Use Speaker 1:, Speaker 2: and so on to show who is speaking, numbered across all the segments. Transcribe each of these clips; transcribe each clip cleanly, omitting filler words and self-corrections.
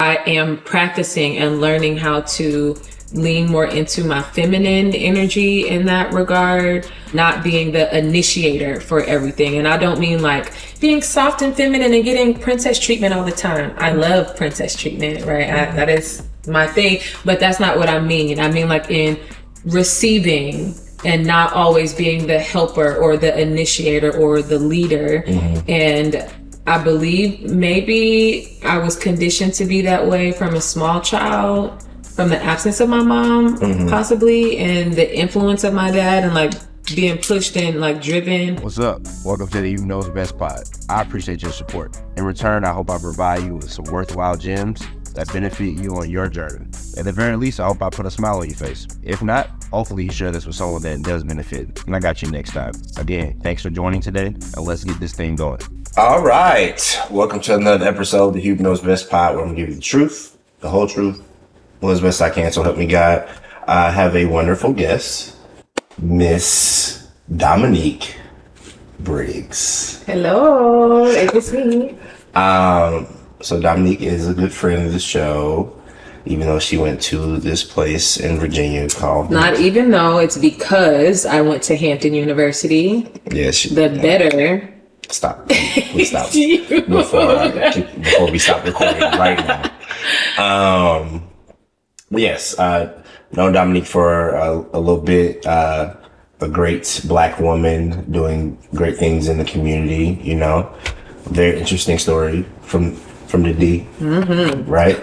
Speaker 1: I am practicing and learning how to lean more into my feminine energy in that regard, not being the initiator for everything. And I don't mean like being soft and feminine and getting princess treatment all the time. I love princess treatment, right? That is my thing, but that's not what I mean. I mean like in receiving and not always being the helper or the initiator or the leader. And I believe maybe I was conditioned to be that way from a small child, from the absence of my mom, possibly, and the influence of my dad, and like being pushed and like driven.
Speaker 2: What's up? Welcome to the You Know the Best pod. I appreciate your support. In return, I hope I provide you with some worthwhile gems that benefit you on your journey. At the very least, I hope I put a smile on your face. If not, hopefully you share this with someone that does benefit, and I got you next time. Again, thanks for joining today, and let's get this thing going.
Speaker 3: All right. Welcome to another episode of the Hube Knows Best pod, where I'm going to give you the truth, the whole truth, well, as best I can, so help me God. I have a wonderful guest, Miss Domonique Briggs.
Speaker 1: Hello, it's me.
Speaker 3: So Domonique is a good friend of the show, even though she went to this place in Virginia called...
Speaker 1: Not even though, it's because I went to Hampton University.
Speaker 3: Yes.
Speaker 1: The better...
Speaker 3: Stop. Please stop. Before we stop recording right now. Yes, known Domonique for a little bit. A great Black woman doing great things in the community, you know. Very interesting story from the D. Right?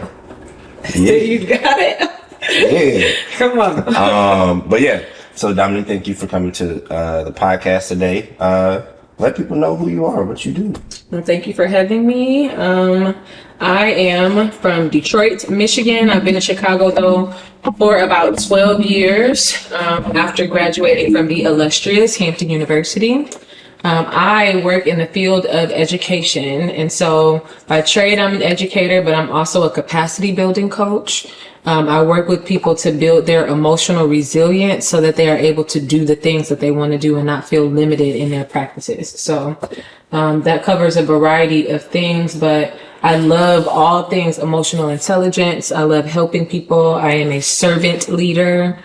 Speaker 1: Yeah. You got it?
Speaker 3: Yeah.
Speaker 1: Come on.
Speaker 3: But yeah, so Domonique, thank you for coming to the podcast today. Let people know who you are, what you do.
Speaker 1: Well, thank you for having me. I am from Detroit, Michigan. I've been in Chicago, though, for about 12 years after graduating from the illustrious Hampton University. I work in the field of education. And so by trade, I'm an educator, but I'm also a capacity building coach. I work with people to build their emotional resilience so that they are able to do the things that they want to do and not feel limited in their practices. So that covers a variety of things, but I love all things emotional intelligence. I love helping people. I am a servant leader.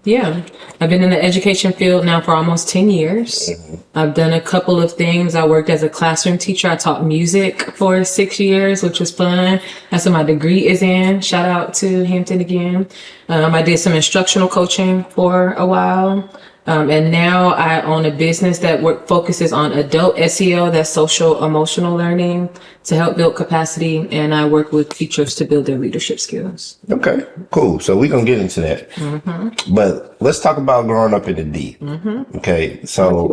Speaker 1: Yeah, I've been in the education field now for almost 10 years. I've done a couple of things. I worked as a classroom teacher. I taught music for 6 years, which was fun. That's what my degree is in. Shout out to Hampton again. I did some instructional coaching for a while. And now I own a business that focuses on adult SEL, that's social emotional learning, to help build capacity. And I work with teachers to build their leadership skills.
Speaker 3: Okay, cool. So we're going to get into that. But let's talk about growing up in the D. Okay, so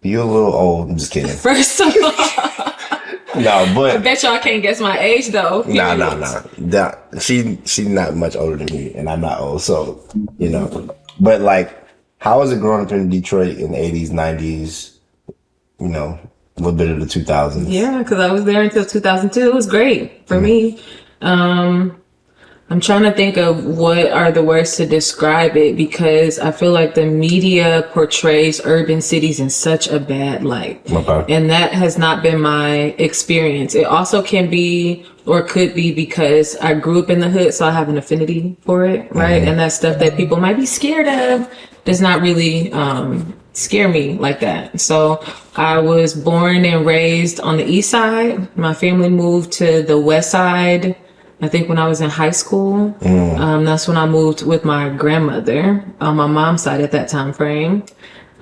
Speaker 3: you're a little old. I'm just kidding.
Speaker 1: First of all.
Speaker 3: No, but
Speaker 1: I bet y'all can't guess my age though.
Speaker 3: Nah. She's not much older than me, and I'm not old, so you know. But like, how was it growing up in Detroit in the 80s, 90s? You know, a little bit of the 2000s.
Speaker 1: Yeah, because I was there until 2002. It was great for me. I'm trying to think of what are the words to describe it, because I feel like the media portrays urban cities in such a bad light. Okay. And that has not been my experience. It also can be or could be because I grew up in the hood, so I have an affinity for it, right? And that stuff that people might be scared of does not really scare me like that. So I was born and raised on the east side. My family moved to the west side, I think when I was in high school. That's when I moved with my grandmother on my mom's side at that time frame.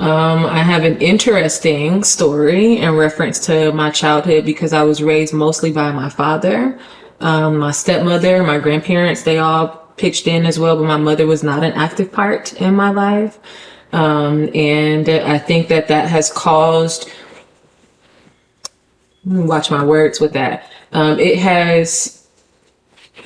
Speaker 1: I have an interesting story in reference to my childhood because I was raised mostly by my father. My stepmother, my grandparents, they all pitched in as well, but my mother was not an active part in my life. And I think that has caused, watch my words with that. It has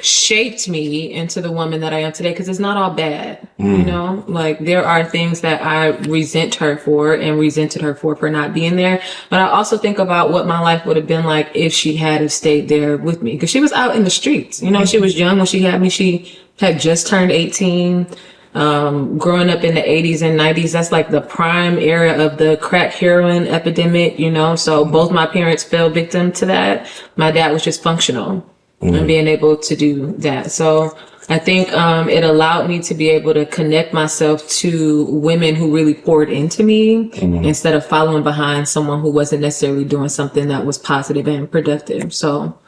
Speaker 1: shaped me into the woman that I am today, because it's not all bad, you know, like there are things that I resent her for and resented her for not being there. But I also think about what my life would have been like if she had have stayed there with me, because she was out in the streets, you know. She was young when she had me. She had just turned 18. Growing up in the 80s and 90s, that's like the prime era of the crack heroin epidemic, you know? So both my parents fell victim to that. My dad was just functional and being able to do that. So I think it allowed me to be able to connect myself to women who really poured into me instead of following behind someone who wasn't necessarily doing something that was positive and productive. So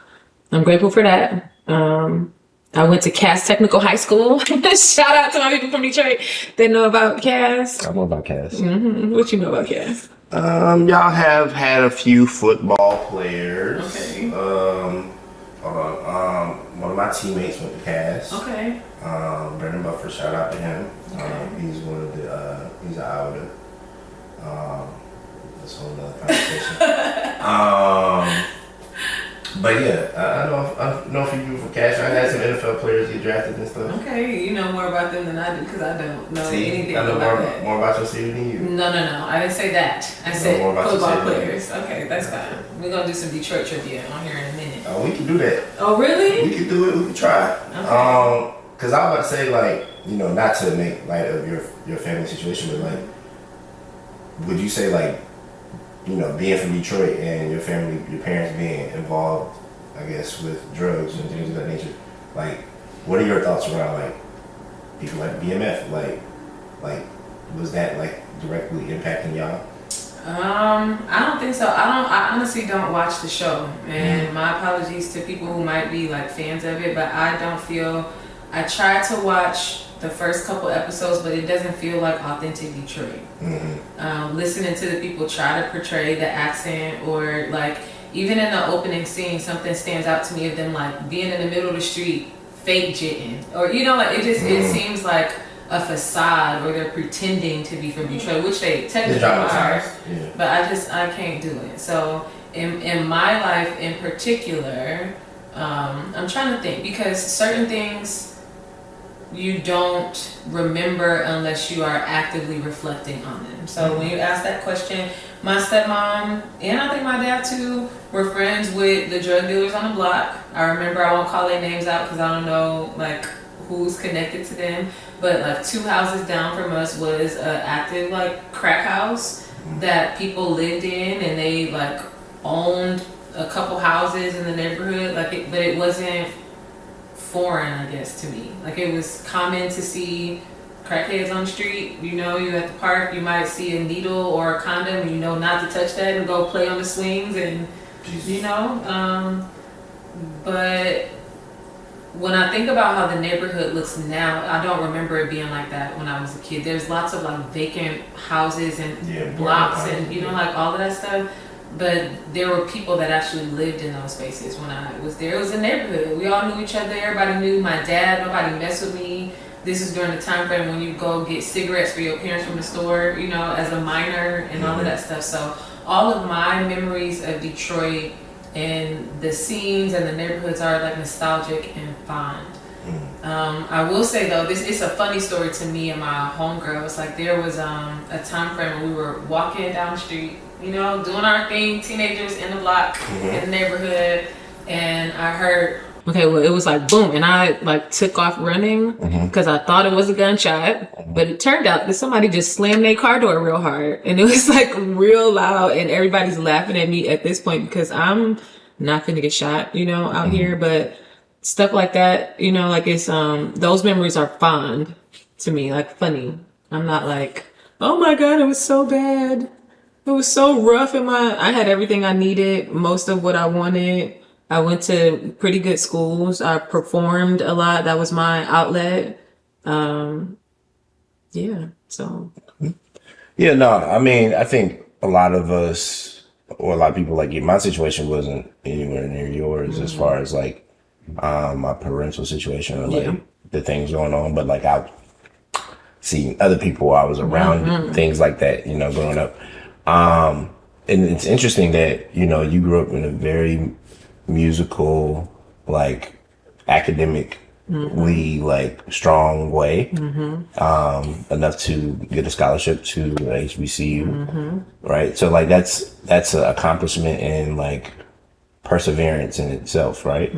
Speaker 1: I'm grateful for that. I went to Cass Technical High School. Shout out to my people from Detroit that know about Cass.
Speaker 3: I know about Cass.
Speaker 1: What you know about Cass?
Speaker 3: Y'all have had a few football players.
Speaker 1: Okay.
Speaker 3: Hold on. One of my teammates went to Cass.
Speaker 1: Okay.
Speaker 3: Brendan Buffer, shout out to him.
Speaker 1: Okay.
Speaker 3: He's one of the, he's an outer. That's a whole nother conversation. But yeah, I know a few people from Cash. I had some NFL players get drafted and stuff.
Speaker 1: Okay, you know more about them than I do because I don't know anything
Speaker 3: I know
Speaker 1: about that.
Speaker 3: more about your city than you.
Speaker 1: No. I didn't say that. I said
Speaker 3: more about
Speaker 1: football
Speaker 3: your city.
Speaker 1: players. Okay, that's fine. We're going to do some Detroit trivia on here in a minute.
Speaker 3: Oh, we can do that.
Speaker 1: Oh, really?
Speaker 3: We can do it. We can try.
Speaker 1: Okay.
Speaker 3: Cause I was about to say, like, you know, not to make light of your family situation, but like, would you say, like, you know, being from Detroit and your family, your parents being involved, I guess, with drugs and things of that nature, like, what are your thoughts around, like, people like BMF? Like, was that, like, directly impacting y'all?
Speaker 1: I don't think so. I honestly don't watch the show, and my apologies to people who might be like fans of it, but I don't feel. I tried to watch the first couple episodes, but it doesn't feel like authentic Detroit. Listening to the people try to portray the accent, or like even in the opening scene, something stands out to me of them like being in the middle of the street, fake jitting, or you know, like it just it seems like a facade, or they're pretending to be from Detroit, which they technically are. But I can't do it. So in my life in particular, I'm trying to think, because certain things you don't remember unless you are actively reflecting on them. So when you ask that question, my stepmom and I think my dad too were friends with the drug dealers on the block. I remember, I won't call their names out because I don't know like who's connected to them, but like 2 houses down from us was an active like crack house that people lived in, and they like owned a couple houses in the neighborhood, like but it wasn't foreign, I guess, to me. Like it was common to see crackheads on the street. You know, you at the park, you might see a needle or a condom, and you know not to touch that and go play on the swings, and you know. But when I think about how the neighborhood looks now, I don't remember it being like that when I was a kid. There's lots of like vacant houses and blocks and you know like all of that stuff. But there were people that actually lived in those spaces when I was there. It was a neighborhood. We all knew each other. Everybody knew my dad. Nobody messed with me. This is during the time frame when you go get cigarettes for your parents from the store, you know, as a minor and all of that stuff. So all of my memories of Detroit and the scenes and the neighborhoods are like nostalgic and fond. I will say though, this is a funny story to me and my homegirls. Like there was a time frame when we were walking down the street, you know, doing our thing, teenagers in the block, in the neighborhood, and I heard, okay, well, it was like boom, and I like took off running because I thought it was a gunshot, but it turned out that somebody just slammed their car door real hard, and it was like real loud, and everybody's laughing at me at this point because I'm not gonna get shot, you know, out here, but stuff like that, you know, like it's those memories are fond to me, like funny. I'm not like, oh my god, it was so bad. It was so rough I had everything I needed, most of what I wanted. I went to pretty good schools. I performed a lot. That was my outlet. Yeah, so.
Speaker 3: Yeah, no, I mean, I think a lot of us, or a lot of people like you, my situation wasn't anywhere near yours as far as like my parental situation or like the things going on, but like I see other people, I was around things like that, you know, growing up. And it's interesting that, you know, you grew up in a very musical, like academically like strong way, enough to get a scholarship to HBCU, right? So like that's an accomplishment and like perseverance in itself, right?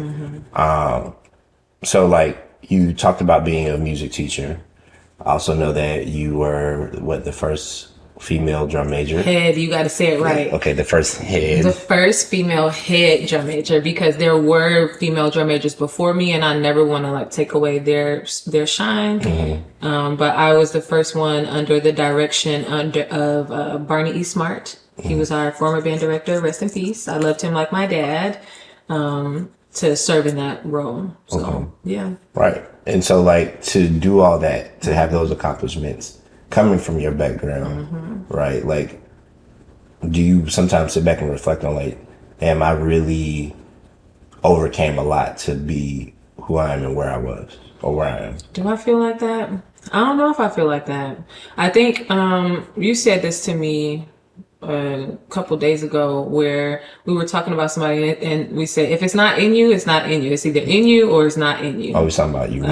Speaker 3: So like you talked about being a music teacher, I also know that you were the first female drum major.
Speaker 1: Head, you got to say it right.
Speaker 3: Okay, the first head.
Speaker 1: The first female head drum major, because there were female drum majors before me, and I never want to like take away their shine. But I was the first one under the direction of Barney E. Smart. He was our former band director. Rest in peace. I loved him like my dad. To serve in that role. So yeah.
Speaker 3: Right. And so like to do all that, to have those accomplishments coming from your background, right? Like, do you sometimes sit back and reflect on like, damn, I really overcame a lot to be who I am and where I was or where I am?
Speaker 1: Do I feel like that? I don't know if I feel like that. I think you said this to me a couple days ago, where we were talking about somebody and we said, if it's not in you, it's not in you. It's either in you or it's not in you.
Speaker 3: Oh, we're talking about you.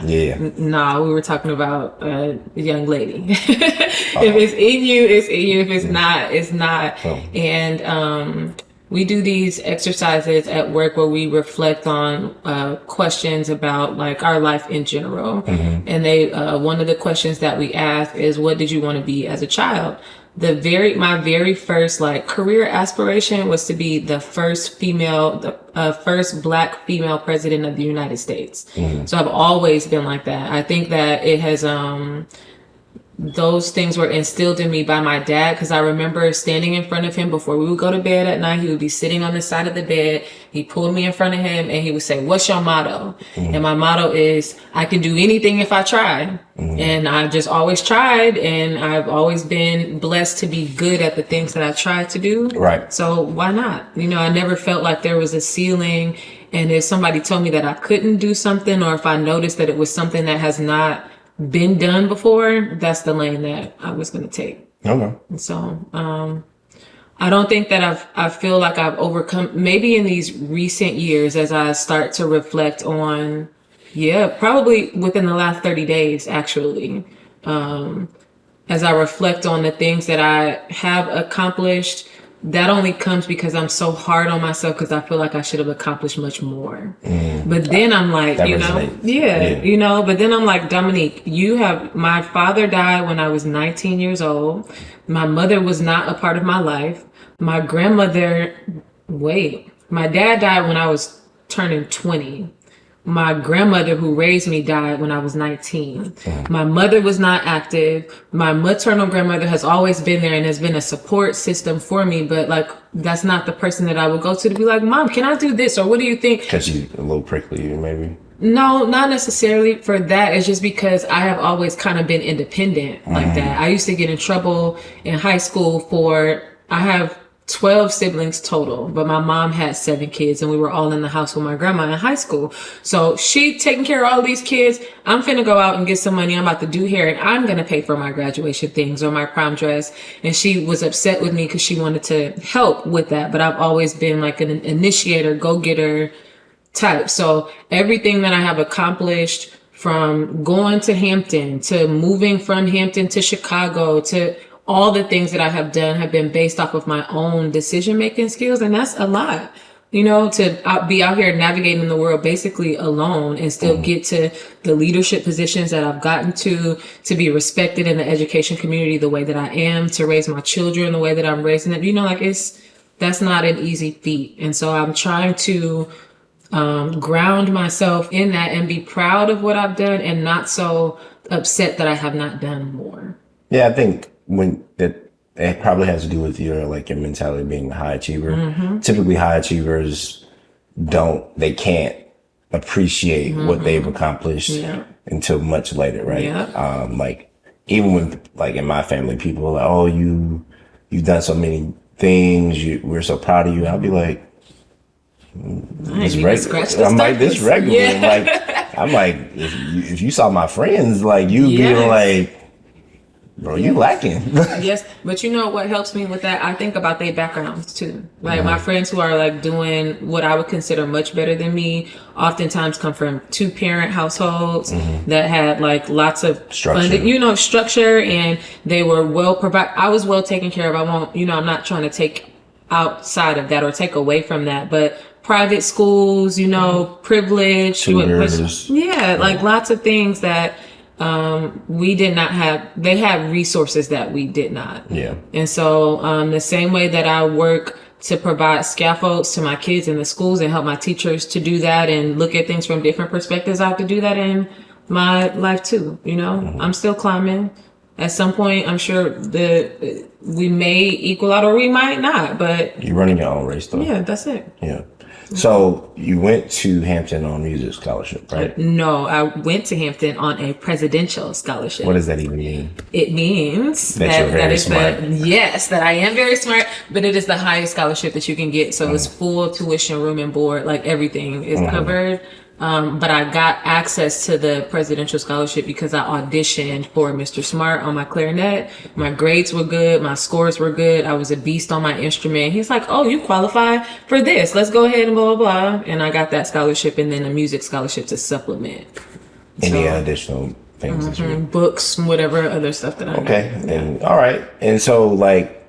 Speaker 3: Yeah.
Speaker 1: No, we were talking about a young lady. If it's in you, it's in you. If it's not, it's not. And we do these exercises at work where we reflect on questions about like our life in general. And they one of the questions that we ask is, what did you want to be as a child? My very first like career aspiration was to be the first first Black female president of the United States. So I've always been like that. I think that it has, those things were instilled in me by my dad, because I remember standing in front of him before we would go to bed at night. He would be sitting on the side of the bed. He pulled me in front of him and he would say, what's your motto? And my motto is, I can do anything if I try. And I've just always tried, and I've always been blessed to be good at the things that I tried to do.
Speaker 3: Right.
Speaker 1: So why not? You know, I never felt like there was a ceiling. And if somebody told me that I couldn't do something, or if I noticed that it was something that has not been done before, that's the lane that I was going to take.
Speaker 3: Okay.
Speaker 1: So, I don't think that I feel like I've overcome, maybe in these recent years, as I start to reflect on, probably within the last 30 days, actually, as I reflect on the things that I have accomplished, that only comes because I'm so hard on myself, because I feel like I should have accomplished much more. But then I'm like,
Speaker 3: that
Speaker 1: you know, you know, but then I'm like, Domonique, my father died when I was 19 years old. My mother was not a part of my life. My grandmother, my dad died when I was turning 20. My grandmother who raised me died when I was 19. My mother was not active. My maternal grandmother has always been there and has been a support system for me. But like, that's not the person that I would go to be like, Mom, can I do this? Or what do you think?
Speaker 3: Because you a little prickly, maybe.
Speaker 1: No, not necessarily for that. It's just because I have always kind of been independent like that. I used to get in trouble in high school I have 12 siblings total, but my mom had 7 kids, and we were all in the house with my grandma in high school. So she taking care of all these kids. I'm finna go out and get some money. I'm about to do hair, and I'm gonna pay for my graduation things or my prom dress. And she was upset with me because she wanted to help with that. But I've always been like an initiator, go-getter type. So everything that I have accomplished, from going to Hampton to moving from Hampton to Chicago to all the things that I have done, have been based off of my own decision-making skills. And that's a lot, you know, to be out here navigating the world basically alone and still get to the leadership positions that I've gotten to be respected in the education community the way that I am, to raise my children the way that I'm raising them. You know, like that's not an easy feat. And so I'm trying to ground myself in that and be proud of what I've done, and not so upset that I have not done more.
Speaker 3: Yeah, I think it probably has to do with your mentality being a high achiever. Typically high achievers can't appreciate what they've accomplished until much later, right? Like even with in my family, people are like, oh, you've done so many things, we're so proud of you. I'll be like, this regular. I'm like, if you saw my friends, you'd be like, bro, you lacking.
Speaker 1: Yes, but you know what helps me with that? I think about their backgrounds too. My friends who are doing what I would consider much better than me, oftentimes come from 2-parent households that had lots of structure. Structure, and they were well provided. I was well taken care of. I'm not trying to take outside of that or take away from that, but private schools, privilege,
Speaker 3: tutors.
Speaker 1: lots of things that we did not have, they had resources that we did not.
Speaker 3: Yeah.
Speaker 1: And so the same way that I work to provide scaffolds to my kids in the schools and help my teachers to do that and look at things from different perspectives, I have to do that in my life too. You know, I'm still climbing. At some point, I'm sure we may equal out or we might not, but
Speaker 3: You're running your own race though.
Speaker 1: yeah, that's it.
Speaker 3: Yeah. So you went to Hampton on music scholarship, right?
Speaker 1: No, I went to Hampton on a presidential scholarship.
Speaker 3: What does that even mean?
Speaker 1: It means
Speaker 3: That you're very smart.
Speaker 1: Yes, that I am very smart, but it is the highest scholarship that you can get. So it's full tuition, room and board, like everything is covered. But I got access to the presidential scholarship because I auditioned for Mr. Smart on my clarinet. My grades were good. My scores were good. I was a beast on my instrument. He's like, oh, you qualify for this. Let's go ahead and blah, blah, blah. And I got that scholarship and then a music scholarship to supplement.
Speaker 3: Any additional things that you
Speaker 1: Books, whatever other stuff that I
Speaker 3: Okay.
Speaker 1: need.
Speaker 3: And all right. And so like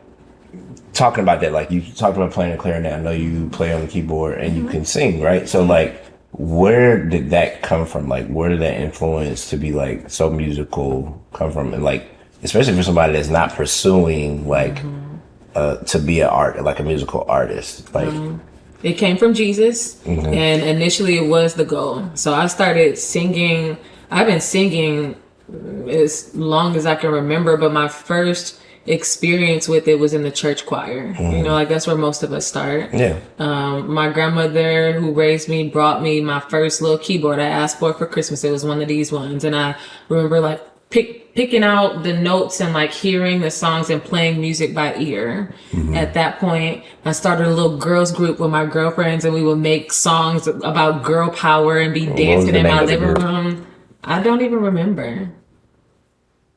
Speaker 3: talking about that, like you talked about playing the clarinet. I know you play on the keyboard and you can sing, right? So like where did that come from? Like where did that influence to be like so musical come from? And like especially for somebody that's not pursuing like to be like a musical artist. Like
Speaker 1: It came from Jesus, and initially it was the goal. So I started singing. I've been singing as long as I can remember, but my first experience with it was in the church choir. You know, like that's where most of us start.
Speaker 3: yeah.
Speaker 1: My grandmother who raised me brought me my first little keyboard I asked for Christmas. It was one of these ones. And I remember like picking out the notes and like hearing the songs and playing music by ear. At that point, I started a little girls group with my girlfriends and we would make songs about girl power and be dancing in my living room. I don't even remember.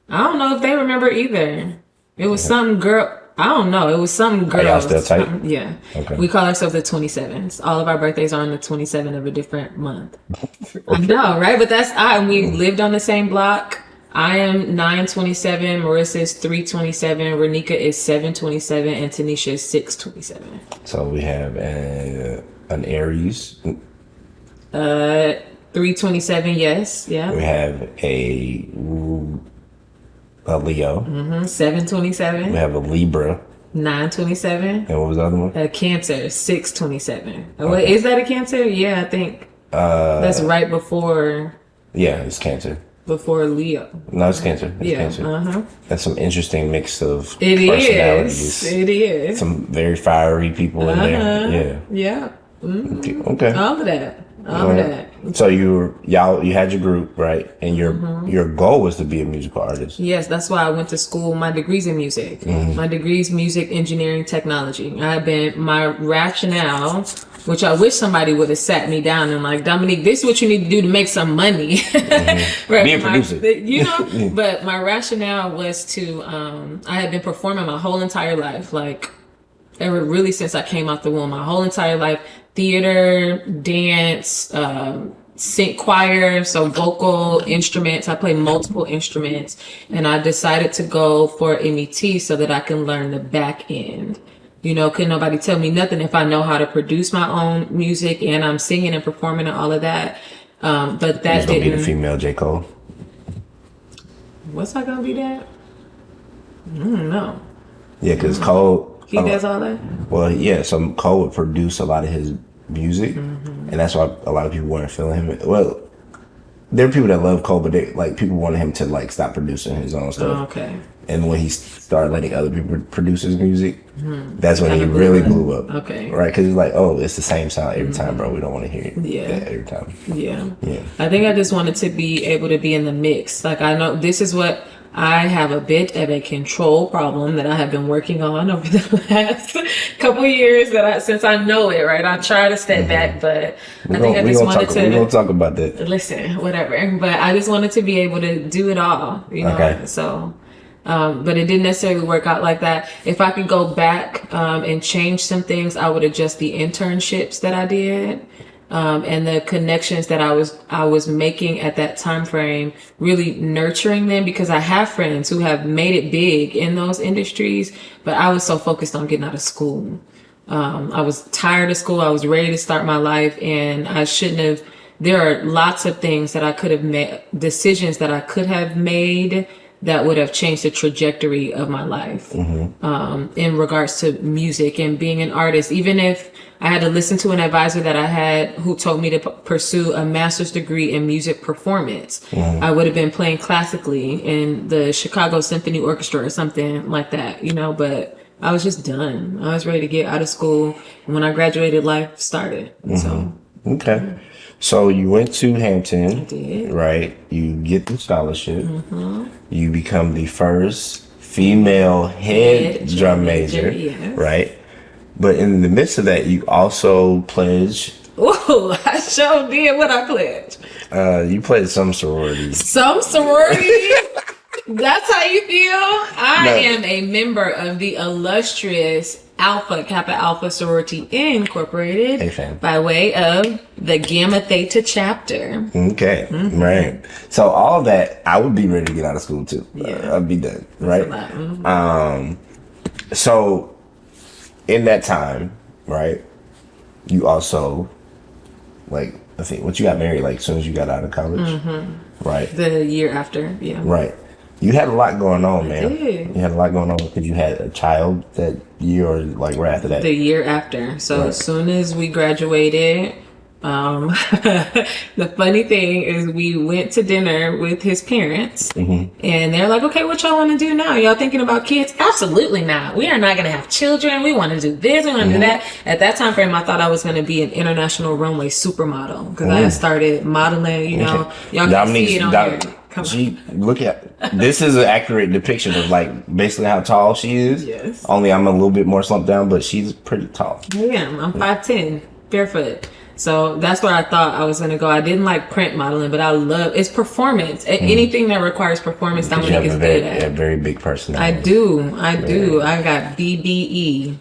Speaker 1: I don't know if they remember either. It was something girl. I don't know. It was something girl.
Speaker 3: Are y'all still tight?
Speaker 1: Yeah.
Speaker 3: Okay.
Speaker 1: We call ourselves the 27s. All of our birthdays are on the 27th of a different month. I know, right? But that's we lived on the same block. I am 927. Marissa is 327. Renika is 727, and Tanisha is 627.
Speaker 3: So we have an Aries.
Speaker 1: 327. Yes. Yeah.
Speaker 3: We have a Leo.
Speaker 1: 727.
Speaker 3: We have a Libra.
Speaker 1: 927.
Speaker 3: And what was the other one?
Speaker 1: A Cancer, 627. Okay. Is that a Cancer? Yeah, I think that's right before
Speaker 3: Yeah, it's Cancer.
Speaker 1: Leo.
Speaker 3: No, it's Cancer. It's
Speaker 1: Yeah.
Speaker 3: Cancer. That's some interesting mix of
Speaker 1: It
Speaker 3: personalities.
Speaker 1: is. It is.
Speaker 3: Some very fiery people in there. Yeah.
Speaker 1: Yeah.
Speaker 3: Okay.
Speaker 1: All of that. All of that.
Speaker 3: So you had your group, right? And your goal was to be a musical artist.
Speaker 1: Yes, that's why I went to school. My degree's in music. My degree's music engineering technology. My rationale, which I wish somebody would have sat me down and like, Domonique, this is what you need to do to make some money. Right?
Speaker 3: Be a producer.
Speaker 1: You know, but my rationale was to, I had been performing my whole entire life, like ever really since I came out the womb, my whole entire life, theater, dance, sing choir, so vocal instruments. I play multiple instruments, and I decided to go for MET so that I can learn the back end. You know, couldn't nobody tell me nothing if I know how to produce my own music and I'm singing and performing and all of that. But that
Speaker 3: Gonna be
Speaker 1: didn't.
Speaker 3: the female J. Cole.
Speaker 1: What's that gonna be? That I don't know.
Speaker 3: Yeah, because Cole.
Speaker 1: He does all that.
Speaker 3: Well, yeah. So Cole would produce a lot of his music, and that's why a lot of people weren't feeling him. Well, there are people that love Cole, but people wanted him to like stop producing his own stuff.
Speaker 1: Oh, okay.
Speaker 3: And when he started letting other people produce his music, that's when
Speaker 1: Kinda
Speaker 3: he
Speaker 1: blew
Speaker 3: really
Speaker 1: up.
Speaker 3: blew up.
Speaker 1: Okay.
Speaker 3: Right? Because it's like, oh, it's the same sound every time, bro. We don't want to hear it.
Speaker 1: Yeah.
Speaker 3: Every time.
Speaker 1: Yeah.
Speaker 3: Yeah.
Speaker 1: I think I just wanted to be able to be in the mix. Like I know this is what I have a bit of a control problem that I have been working on over the last couple years since I know it, right? I try to step back, but I think I just wanted
Speaker 3: We're going to talk about that.
Speaker 1: listen, whatever. But I just wanted to be able to do it all, you know?
Speaker 3: Okay.
Speaker 1: So, but it didn't necessarily work out like that. If I could go back and change some things, I would adjust the internships that I did. And the connections that I was making at that time frame, really nurturing them, because I have friends who have made it big in those industries, but I was so focused on getting out of school. I was tired of school. I was ready to start my life, and I shouldn't have there are lots of things that I could have made, decisions that I could have made that would have changed the trajectory of my life, in regards to music and being an artist. Even if I had to listen to an advisor that I had who told me to pursue a master's degree in music performance, I would have been playing classically in the Chicago Symphony Orchestra or something like that, you know, but I was just done. I was ready to get out of school. And when I graduated, life started. So.
Speaker 3: Okay. So you went to Hampton,
Speaker 1: I did.
Speaker 3: right? You get the scholarship. You become the first female head drum major,
Speaker 1: yes.
Speaker 3: right? But in the midst of that, you also pledged.
Speaker 1: Oh, I sure did what I pledged.
Speaker 3: You pledged some sorority.
Speaker 1: Some sorority? That's how you feel? I am a member of the illustrious Alpha Kappa Alpha Sorority Incorporated,
Speaker 3: Hey, fam.
Speaker 1: by way of the Gamma Theta chapter.
Speaker 3: Okay, right. So all that, I would be ready to get out of school too.
Speaker 1: Yeah.
Speaker 3: I'd be done, right?
Speaker 1: That's a lot.
Speaker 3: So in that time, right, you also, like, I think, what, you got married like as soon as you got out of college, right?
Speaker 1: The year after, yeah.
Speaker 3: Right. You had a lot going on, man.
Speaker 1: did.
Speaker 3: You had a lot going on because you had a child that year, or like right after that.
Speaker 1: The year after. So
Speaker 3: Right.
Speaker 1: as soon as we graduated, the funny thing is we went to dinner with his parents, and they're like, okay, what y'all want to do now? Y'all thinking about kids? Absolutely not. We are not going to have children. We want to do this. We want to do that. At that time frame, I thought I was going to be an international runway supermodel because I had started modeling, you know. Y'all can see it on here. Come on.
Speaker 3: Look at this is an accurate depiction of like basically how tall she is.
Speaker 1: Yes.
Speaker 3: Only I'm a little bit more slumped down, but she's pretty tall.
Speaker 1: Yeah, I'm 5'10", barefoot. So that's where I thought I was going to go. I didn't like print modeling, but I love, it's performance. Anything that requires performance,
Speaker 3: You
Speaker 1: Domonique
Speaker 3: have
Speaker 1: is
Speaker 3: a
Speaker 1: good
Speaker 3: very,
Speaker 1: at.
Speaker 3: a very big personality.
Speaker 1: I do. I got BBE.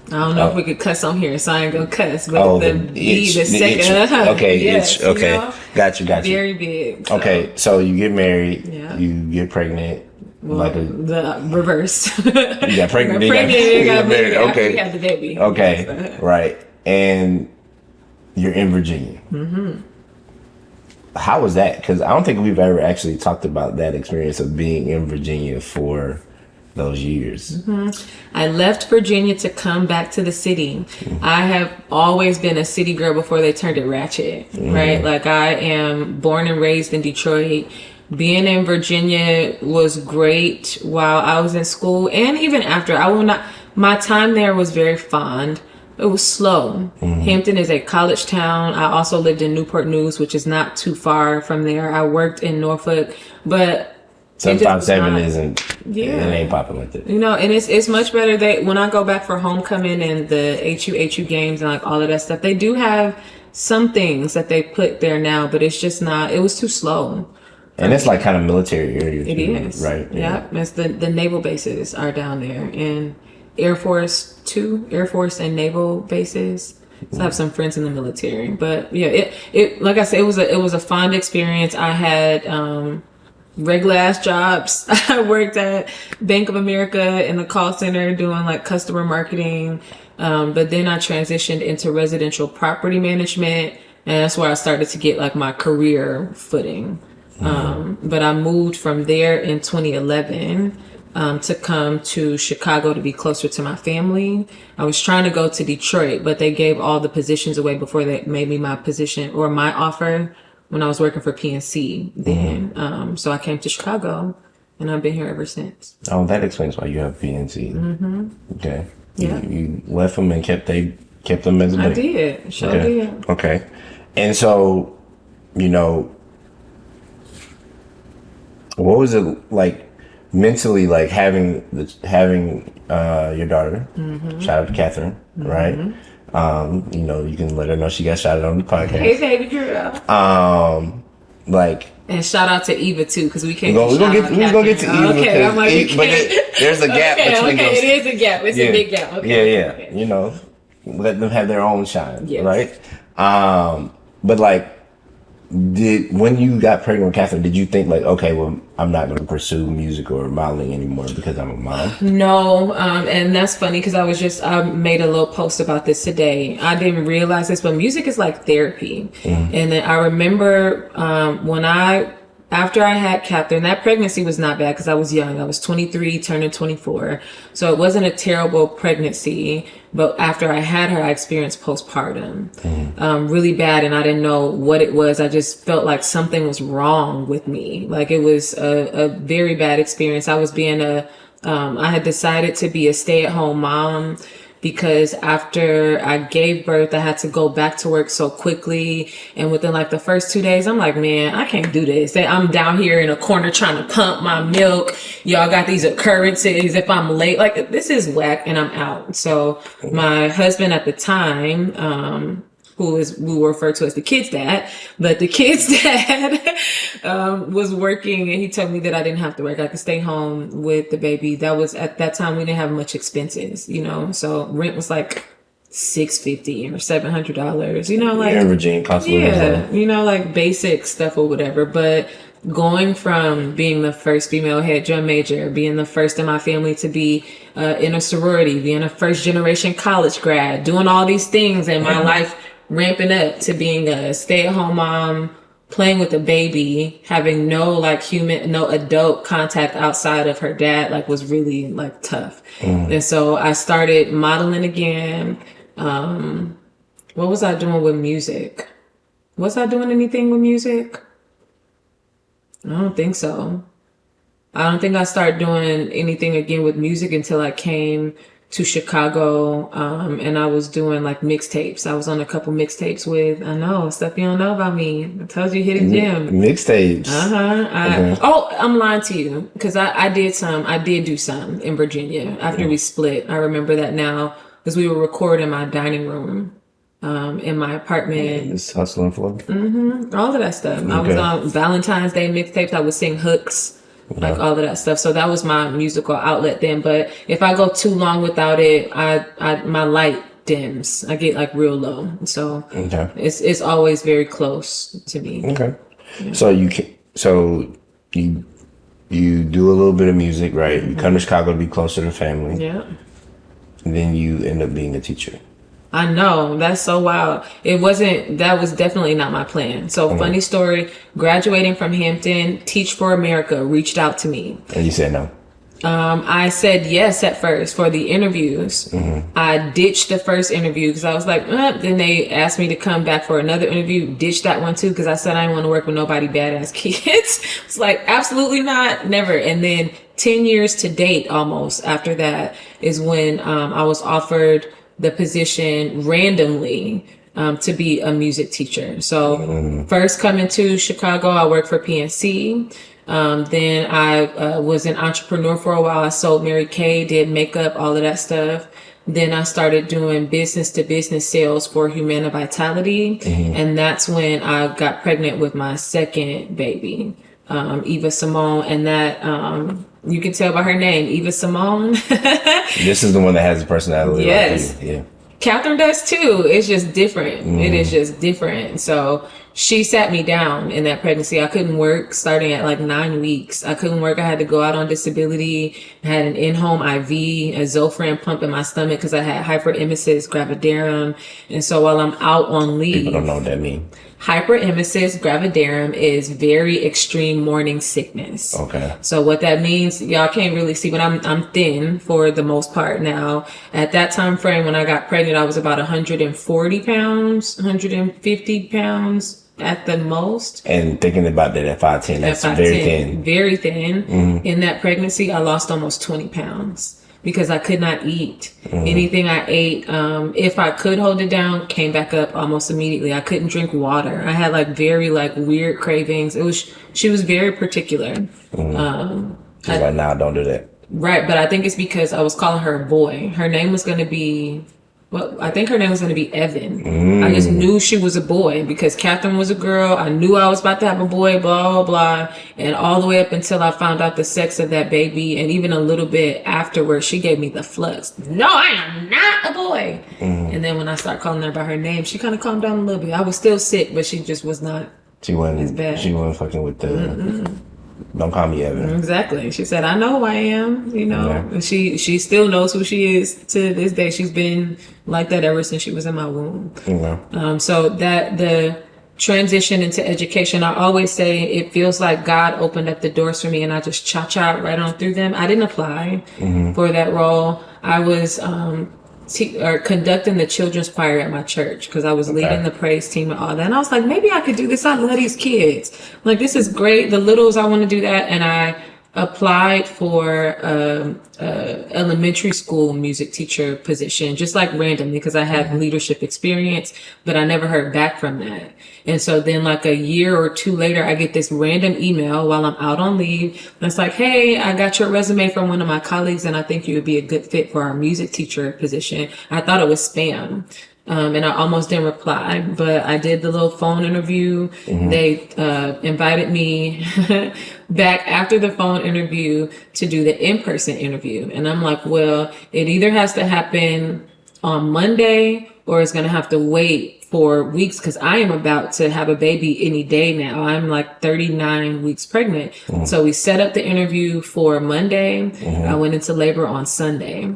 Speaker 1: I don't know if we could cuss on here, so I ain't gonna cuss. But the B, the second.
Speaker 3: Okay,
Speaker 1: yes,
Speaker 3: okay.
Speaker 1: You know?
Speaker 3: Got you.
Speaker 1: Very big. So.
Speaker 3: Okay, so you get married,
Speaker 1: Yeah.
Speaker 3: you get pregnant.
Speaker 1: Well, the reverse.
Speaker 3: You got pregnant,
Speaker 1: you got
Speaker 3: married.
Speaker 1: married.
Speaker 3: Okay.
Speaker 1: We had the baby.
Speaker 3: Okay, right. And you're in Virginia. How was that? Because I don't think we've ever actually talked about that experience of being in Virginia for those years.
Speaker 1: I left Virginia to come back to the city. I have always been a city girl before they turned it ratchet, right? Like I am born and raised in Detroit. Being in Virginia was great while I was in school and even after. My time there was very fond. It was slow. Hampton is a college town. I also lived in Newport News, which is not too far from there. I worked in Norfolk, but
Speaker 3: 757 isn't.
Speaker 1: Yeah.
Speaker 3: It ain't popping with it.
Speaker 1: You know, and it's much better that when I go back for homecoming and the HU games and like all of that stuff, they do have some things that they put there now, but it's just not, it was too slow.
Speaker 3: And it's like kind of military area.
Speaker 1: It is.
Speaker 3: Right.
Speaker 1: Yeah. It's the naval bases are down there and Air Force and naval bases. So I have some friends in the military, but yeah, it like I said, it was a fond experience. I had, regular ass jobs. I worked at Bank of America in the call center doing like customer marketing. But then I transitioned into residential property management, and that's where I started to get like my career footing. But I moved from there in 2011 to come to Chicago to be closer to my family. I was trying to go to Detroit, but they gave all the positions away before they made me my position or my offer when I was working for PNC then. So I came to Chicago and I've been here ever since.
Speaker 3: Oh, that explains why you have PNC. Okay.
Speaker 1: Yeah.
Speaker 3: You left them and kept them as a
Speaker 1: I
Speaker 3: bank.
Speaker 1: did. Sure did.
Speaker 3: Okay. And so, you know, what was it like mentally, like having your daughter? Shout out to Catherine, right? You know, you can let her know she got shouted on the podcast.
Speaker 1: Hey, baby girl.
Speaker 3: Like,
Speaker 1: and shout out to Eva too, because we can't.
Speaker 3: we're gonna get to Eva.
Speaker 1: Okay, I'm like,
Speaker 3: but there's a gap between those.
Speaker 1: It is a gap. It's a big gap. Okay.
Speaker 3: Yeah.
Speaker 1: Okay.
Speaker 3: You know, let them have their own shine,
Speaker 1: Yes.
Speaker 3: right? But like when you got pregnant with Catherine, did you think like, okay, well, I'm not going to pursue music or modeling anymore because I'm a mom?
Speaker 1: No, and that's funny because I made a little post about this today. I didn't realize this, but music is like therapy. And then I remember after I had Catherine, that pregnancy was not bad because I was young. I was 23, turning 24. So it wasn't a terrible pregnancy. But after I had her, I experienced postpartum really bad. And I didn't know what it was. I just felt like something was wrong with me. Like it was a very bad experience. I had decided to be a stay-at-home mom because after I gave birth, I had to go back to work so quickly. And within like the first 2 days, I'm like, man, I can't do this. I'm down here in a corner trying to pump my milk. Y'all got these occurrences. If I'm late, like this is whack, and I'm out. So my husband at the time, who we refer to as the kid's dad, but the kid's dad was working, and he told me that I didn't have to work. I could stay home with the baby. That was at that time we didn't have much expenses, so rent was like $650 or $700, like
Speaker 3: in Virginia, cost
Speaker 1: like basic stuff or whatever. But going from being the first female head drum major, being the first in my family to be in a sorority, being a first generation college grad, doing all these things in my life, ramping up to being a stay-at-home mom, playing with a baby, having no adult contact outside of her dad, like was really like tough. And so I started modeling again. What was I doing with music? Was I doing anything with music? I don't think so. I don't think I started doing anything again with music until I came to Chicago, and I was doing like mixtapes. I was on a couple mixtapes with, I know, stuff you don't know about me. I told you, hidden gem.
Speaker 3: Mixtapes.
Speaker 1: I'm lying to you, because I did do some in Virginia after we split. I remember that now, because we were recording in my dining room, in my apartment.
Speaker 3: Just hustling for
Speaker 1: all of that stuff. I was on Valentine's Day mixtapes. I would sing hooks. Like all of that stuff. So that was my musical outlet then. But if I go too long without it, my light dims. I get like real low. So it's always very close to me.
Speaker 3: Okay. Yeah. So you do a little bit of music, right? You come to Chicago to be closer to family.
Speaker 1: Yeah.
Speaker 3: And then you end up being a teacher.
Speaker 1: I know, that's so wild. That was definitely not my plan. So funny story, graduating from Hampton, Teach for America reached out to me.
Speaker 3: And you said no?
Speaker 1: I said yes at first for the interviews. I ditched the first interview because I was like, then they asked me to come back for another interview, ditched that one too because I said I didn't want to work with nobody badass kids. It's like, absolutely not, never. And then 10 years to date almost after that is when I was offered the position randomly to be a music teacher. So first coming to Chicago, I worked for PNC. Then I was an entrepreneur for a while. I sold Mary Kay, did makeup, all of that stuff. Then I started doing business to business sales for Humana Vitality. And that's when I got pregnant with my second baby, Eva Simone. And that, you can tell by her name, Eva Simone.
Speaker 3: This is the one that has a personality.
Speaker 1: Yes.
Speaker 3: Like you. Yeah.
Speaker 1: Catherine does too. It's just different. It is just different. So she sat me down in that pregnancy. I couldn't work starting at like 9 weeks. I couldn't work. I had to go out on disability. I had an in-home IV, a Zofran pump in my stomach because I had hyperemesis gravidarum. And so while I'm out on leave.
Speaker 3: People don't know what that means.
Speaker 1: Hyperemesis gravidarum is very extreme morning sickness. Okay. So what that means, y'all can't really see, but I'm thin for the most part now. At that time frame when I got pregnant, I was about 140 pounds, 150 pounds at the most.
Speaker 3: And thinking about that at 5'10", that's very thin.
Speaker 1: Very thin. In that pregnancy, I lost almost 20 pounds. Because I could not eat. Anything I ate, if I could hold it down, came back up almost immediately. I couldn't drink water. I had like very like weird cravings. She was very particular.
Speaker 3: She's like, nah, don't do that.
Speaker 1: Right, but I think it's because I was calling her a boy. Her name was going to be, I think her name was going to be Evan. I just knew she was a boy because Catherine was a girl. I knew I was about to have a boy, blah, blah, blah. And all the way up until I found out the sex of that baby, and even a little bit afterwards, she gave me the flux. No, I am not a boy. And then when I started calling her by her name, she kind of calmed down a little bit. I was still sick, but she just was not
Speaker 3: She wasn't fucking with the. Don't call me Evan.
Speaker 1: Exactly. She said, I know who I am, you know.
Speaker 3: Yeah.
Speaker 1: And she still knows who she is to this day. She's been like that ever since she was in my womb. So that the transition into education, I always say it feels like God opened up the doors for me and I just cha-cha right on through them. I didn't apply for that role. I was conducting the children's choir at my church because I was leading the praise team and all that. And I was like, maybe I could do this. I love these kids. Like, this is great. The littles, I want to do that. And I applied for elementary school music teacher position, just like randomly, because I had leadership experience, but I never heard back from that. And so then like a year or two later, I get this random email while I'm out on leave. And it's like, hey, I got your resume from one of my colleagues and I think you would be a good fit for our music teacher position. I thought it was spam. And I almost didn't reply, but I did the little phone interview. They invited me back after the phone interview to do the in-person interview. And I'm like, well, it either has to happen on Monday or it's going to have to wait for weeks because I am about to have a baby any day now. I'm like 39 weeks pregnant. So we set up the interview for Monday. I went into labor on Sunday.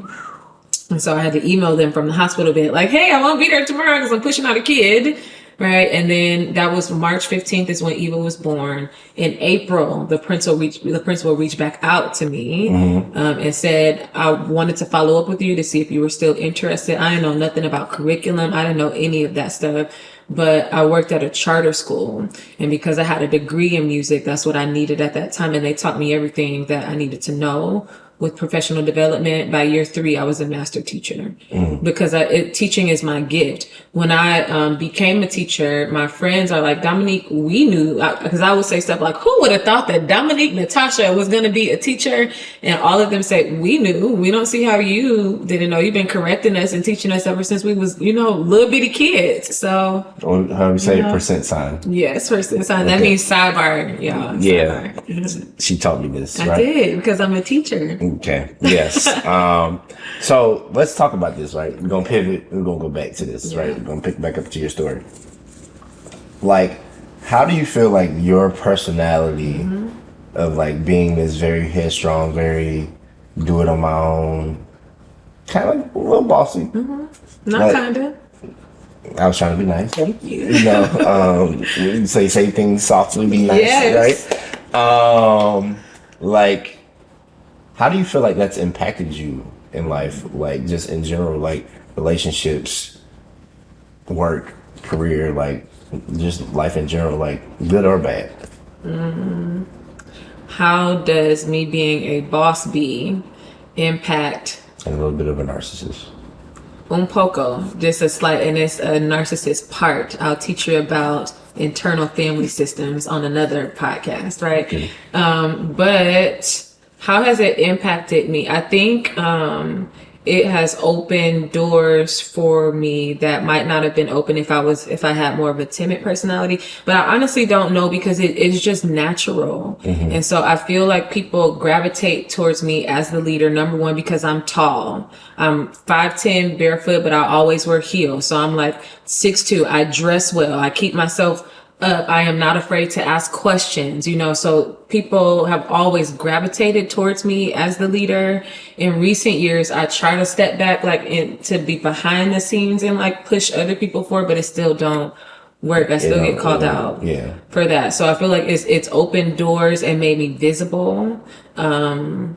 Speaker 1: And so I had to email them from the hospital bed, like, hey, I won't be there tomorrow because I'm pushing out a kid. Right. And then that was March 15th is when Eva was born. In April, the principal reached back out to me and said, I wanted to follow up with you to see if you were still interested. I didn't know nothing about curriculum. I didn't know any of that stuff. But I worked at a charter school. And because I had a degree in music, that's what I needed at that time. And they taught me everything that I needed to know with professional development. By year 3, I was a master teacher because teaching is my gift. When I became a teacher, my friends are like, Domonique, we knew, because I would say stuff like, who would have thought that Domonique Natasha was going to be a teacher? And all of them say, we knew. We don't see how you didn't know. You've been correcting us and teaching us ever since we was, little bitty kids. So.
Speaker 3: Or how do we say percent sign?
Speaker 1: Yes, percent sign. Okay. That means sidebar, y'all.
Speaker 3: Yeah.
Speaker 1: Sidebar.
Speaker 3: She taught me this, right?
Speaker 1: I did, because I'm a teacher.
Speaker 3: Okay. Yes. So let's talk about this, right? We're going to pivot. We're going to go back to this, right? We're going to pick back up to your story. Like, how do you feel like your personality of like being this very headstrong, very do it on my own, kind of like a little bossy?
Speaker 1: Not kind of.
Speaker 3: I was trying to be nice.
Speaker 1: Thank you.
Speaker 3: Say things softly, be nice, right? Like, how do you feel like that's impacted you in life? Like, just in general, like relationships, work, career, like just life in general, like good or bad?
Speaker 1: How does me being a boss bee impact?
Speaker 3: And a little bit of a narcissist.
Speaker 1: Un poco, just a slight, and it's a narcissist part. I'll teach you about internal family systems on another podcast, right? Okay. But how has it impacted me? I think it has opened doors for me that might not have been open if I had more of a timid personality. But I honestly don't know because it's just natural. And so I feel like people gravitate towards me as the leader, number one, because I'm tall. I'm 5'10", barefoot, but I always wear heels. So I'm like 6'2". I dress well. I keep myself up. I am not afraid to ask questions, so people have always gravitated towards me as the leader. In recent years, I try to step back, to be behind the scenes and push other people forward, but it still don't work. I still get called out for that. So I feel like it's opened doors and made me visible. How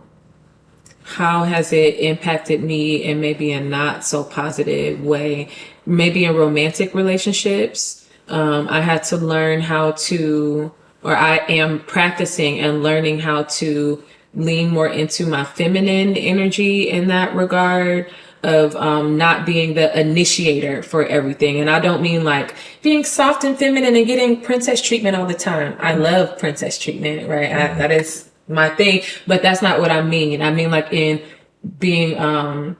Speaker 1: has it impacted me in maybe a not so positive way? Maybe in romantic relationships. I had to learn I am practicing and learning how to lean more into my feminine energy in that regard of not being the initiator for everything. And I don't mean being soft and feminine and getting princess treatment all the time. I love princess treatment, right? That is my thing, but that's not what I mean. I mean in being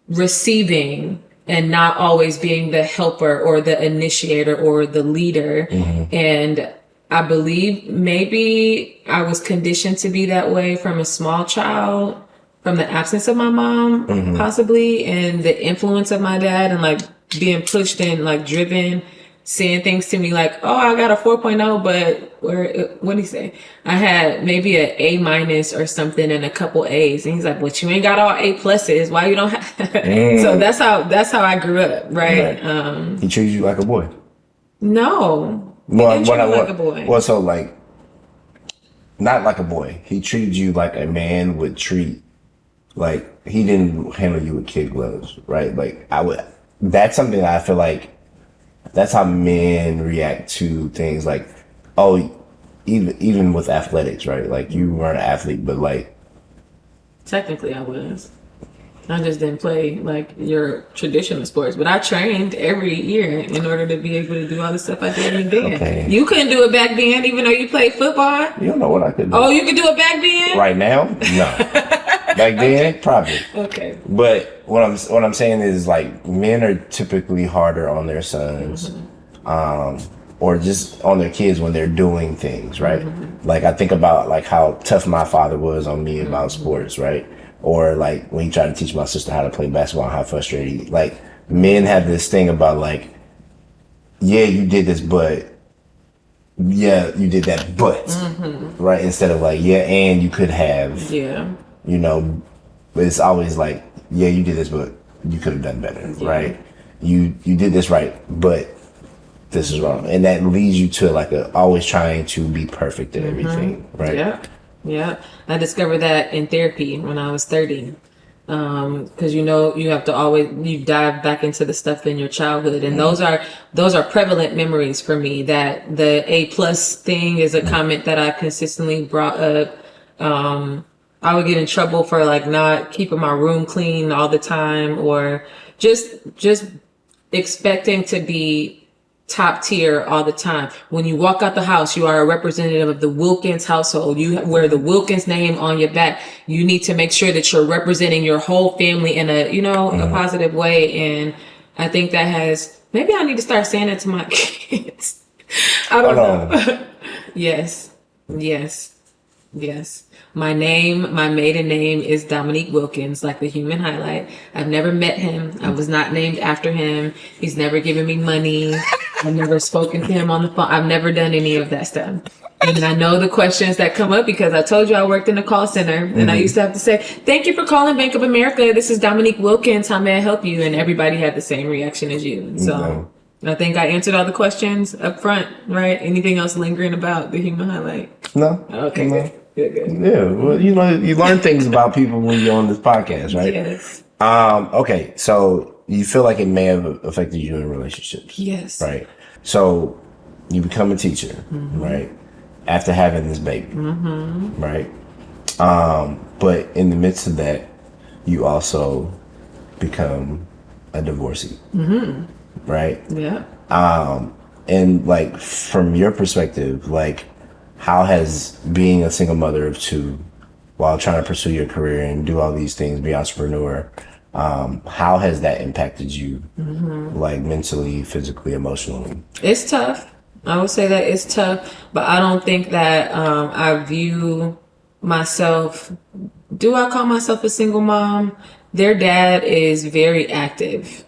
Speaker 1: receiving and not always being the helper or the initiator or the leader. And I believe maybe I was conditioned to be that way from a small child, from the absence of my mom, possibly, and the influence of my dad, and being pushed and driven saying things to me like, oh, I got a 4.0, but what did he say? I had maybe an A minus or something and a couple A's. And he's like, but you ain't got all A pluses. Why you don't have? So that's how I grew up, right?
Speaker 3: He treated you like a boy.
Speaker 1: No.
Speaker 3: Well,
Speaker 1: He didn't treat me like a boy.
Speaker 3: Well, so like, not like a boy. He treated you like a man would treat. Like, he didn't handle you with kid gloves, right? Like, that's something that I feel like that's how men react to things like, oh, even with athletics, right? Like, you weren't an athlete, but like.
Speaker 1: Technically, I was. I just didn't play like your traditional sports, but I trained every year in order to be able to do all the stuff I did then.
Speaker 3: Okay.
Speaker 1: You couldn't do it back then, even though you played football.
Speaker 3: You don't know what I could do.
Speaker 1: Oh, you could do it back then?
Speaker 3: Right now? No. Back then, probably.
Speaker 1: Okay.
Speaker 3: But what I'm saying is like men are typically harder on their sons, or just on their kids when they're doing things, right? Like I think about like how tough my father was on me about sports, right? Or like when he tried to teach my sister how to play basketball and how frustrated he, like men have this thing about like, yeah, you did this, but yeah, you did that, but right? Instead of like, yeah, and you could have,
Speaker 1: Yeah.
Speaker 3: you know, it's always like, yeah, you did this, but you could have done better, right? You did this right, but this is wrong, and that leads you to like always trying to be perfect at everything, right?
Speaker 1: Yeah. Yeah. I discovered that in therapy when I was 30. Because you have to always you dive back into the stuff in your childhood, and those are prevalent memories for me. That the A plus thing is a comment that I consistently brought up. I would get in trouble for like not keeping my room clean all the time, or just expecting to be top tier all the time. When you walk out the house, you are a representative of the Wilkins household. You wear the Wilkins name on your back. You need to make sure that you're representing your whole family in a, a positive way. And I think that maybe I need to start saying it to my kids. I don't know. Yes. My maiden name is Domonique Wilkins, like the human highlight. I've never met him. I was not named after him. He's never given me money. I've never spoken to him on the phone. I've never done any of that stuff. And I know the questions that come up because I told you I worked in a call center, and I used to have to say, thank you for calling Bank of America. This is Domonique Wilkins. How may I help you? And everybody had the same reaction as you. So I think I answered all the questions up front, right? Anything else lingering about the human highlight?
Speaker 3: No.
Speaker 1: Okay,
Speaker 3: no.
Speaker 1: Good.
Speaker 3: Yeah, well, you learn things about people when you're on this podcast, right?
Speaker 1: Yes.
Speaker 3: Okay, so you feel like it may have affected you in relationships.
Speaker 1: Yes.
Speaker 3: Right. So you become a teacher, right? After having this baby, right? But in the midst of that, you also become a divorcee, right?
Speaker 1: Yeah.
Speaker 3: And like from your perspective, like how has being a single mother of two while trying to pursue your career and do all these things, be an entrepreneur, how has that impacted you, like mentally, physically, emotionally?
Speaker 1: It's tough. I would say that it's tough, but I don't think that I view myself. Do I call myself a single mom? Their dad is very active.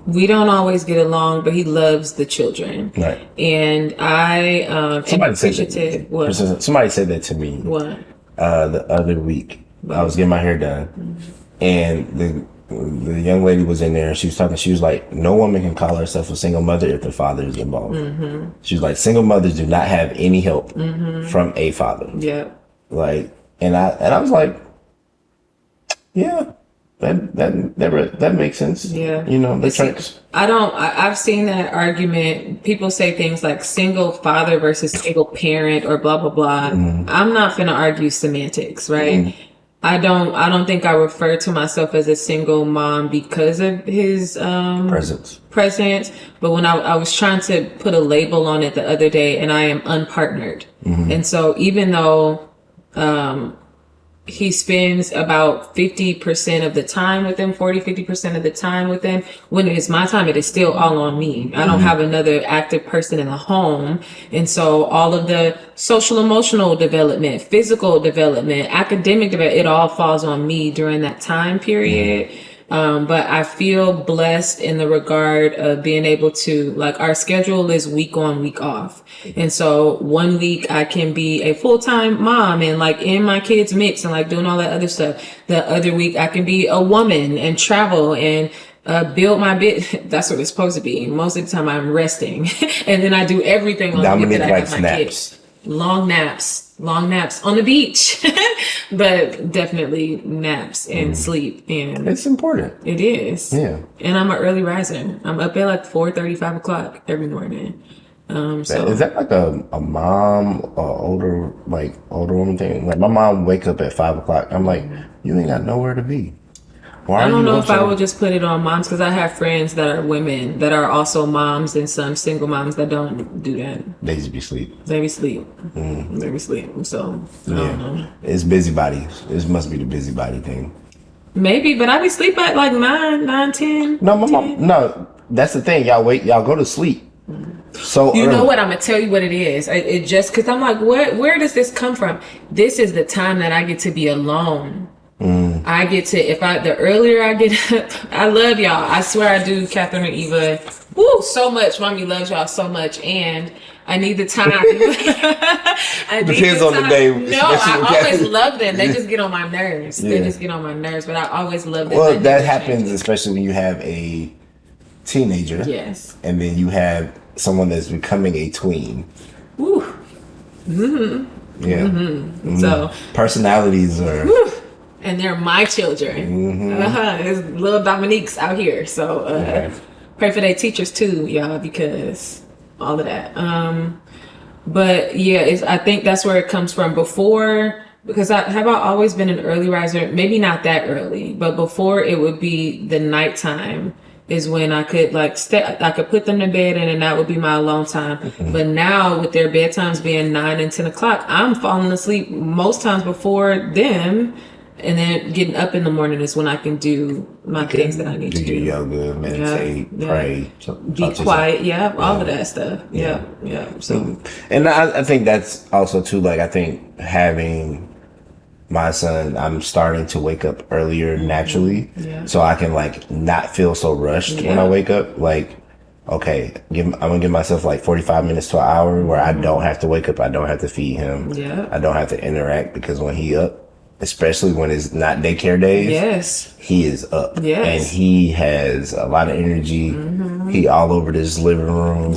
Speaker 1: We don't always get along, but he loves the children. Right. And I
Speaker 3: somebody said that to me.
Speaker 1: What?
Speaker 3: The other week, I was getting my hair done, and the young lady was in there. She was talking. She was like, "No woman can call herself a single mother if the father is involved." She was like, "Single mothers do not have any help from a father." Yeah. Like, and I was like, "Yeah, that makes sense." Yeah.
Speaker 1: I've seen that argument. People say things like single father versus single parent or blah blah blah. I'm not gonna argue semantics, right? I don't think I refer to myself as a single mom because of his presence. But when I was trying to put a label on it the other day, and I am unpartnered. And so even though he spends about 50% of the time with them, 50% of the time with them. When it is my time, it is still all on me. I don't have another active person in the home. And so all of the social, emotional development, physical development, academic development, it all falls on me during that time period. But I feel blessed in the regard of being able to, like, our schedule is week on, week off. And so one week I can be a full-time mom and like in my kids mix and like doing all that other stuff. The other week I can be a woman and travel and build my bit. That's what it's supposed to be. Most of the time I'm resting and then I do everything on the week that I have my kids. Long naps on the beach, but definitely naps and sleep. And
Speaker 3: it's important.
Speaker 1: It is.
Speaker 3: Yeah.
Speaker 1: And I'm an early riser. I'm up at like 4:30, 5 o'clock every morning. So
Speaker 3: is that like a mom or older woman thing? Like my mom wake up at 5 o'clock. I'm like, you ain't got nowhere to be.
Speaker 1: I don't know if I would just put it on moms because I have friends that are women that are also moms and some single moms that don't do that.
Speaker 3: They just be asleep.
Speaker 1: They be asleep. They be asleep. So I don't know.
Speaker 3: It's busybody. It must be the busybody thing.
Speaker 1: Maybe, but I be sleep at like 9, 10.
Speaker 3: No, my mom. No, that's the thing. Y'all go to sleep. So
Speaker 1: you know what? I'm gonna tell you what it is. It just because I'm like, where does this come from? This is the time that I get to be alone. I get to, the earlier I get up, I love y'all. I swear I do, Catherine and Eva. Woo, so much. Mommy loves y'all so much. And I need the time.
Speaker 3: Depends on the day.
Speaker 1: No, I always love them. They just get on my nerves. They just get on my nerves, but I always love them.
Speaker 3: Well, that happens especially when you have a teenager.
Speaker 1: Yes.
Speaker 3: And then you have someone that's becoming a tween.
Speaker 1: Woo.
Speaker 3: Yeah.
Speaker 1: So
Speaker 3: personalities are...
Speaker 1: Woo. And they're my children. It's little Domonique's out here. So pray for their teachers too, y'all, because all of that. But yeah, I think that's where it comes from. Before, because have I always been an early riser? Maybe not that early, but before it would be the nighttime is when I could I could put them to bed and then that would be my alone time. But now with their bedtimes being 9 and 10 o'clock, I'm falling asleep most times before them. And then getting up in the morning is when I can do my things that I need to do.
Speaker 3: Yoga, meditate, pray,
Speaker 1: be quiet. All of that stuff. Yeah. So,
Speaker 3: and I think that's also too. Like I think having my son, I'm starting to wake up earlier naturally, so I can like not feel so rushed when I wake up. Like, okay, I'm gonna give myself like 45 minutes to an hour where I don't have to wake up. I don't have to feed him. I don't have to interact because when he up. Especially when it's not daycare days, he is up, and he has a lot of energy. He all over this living room,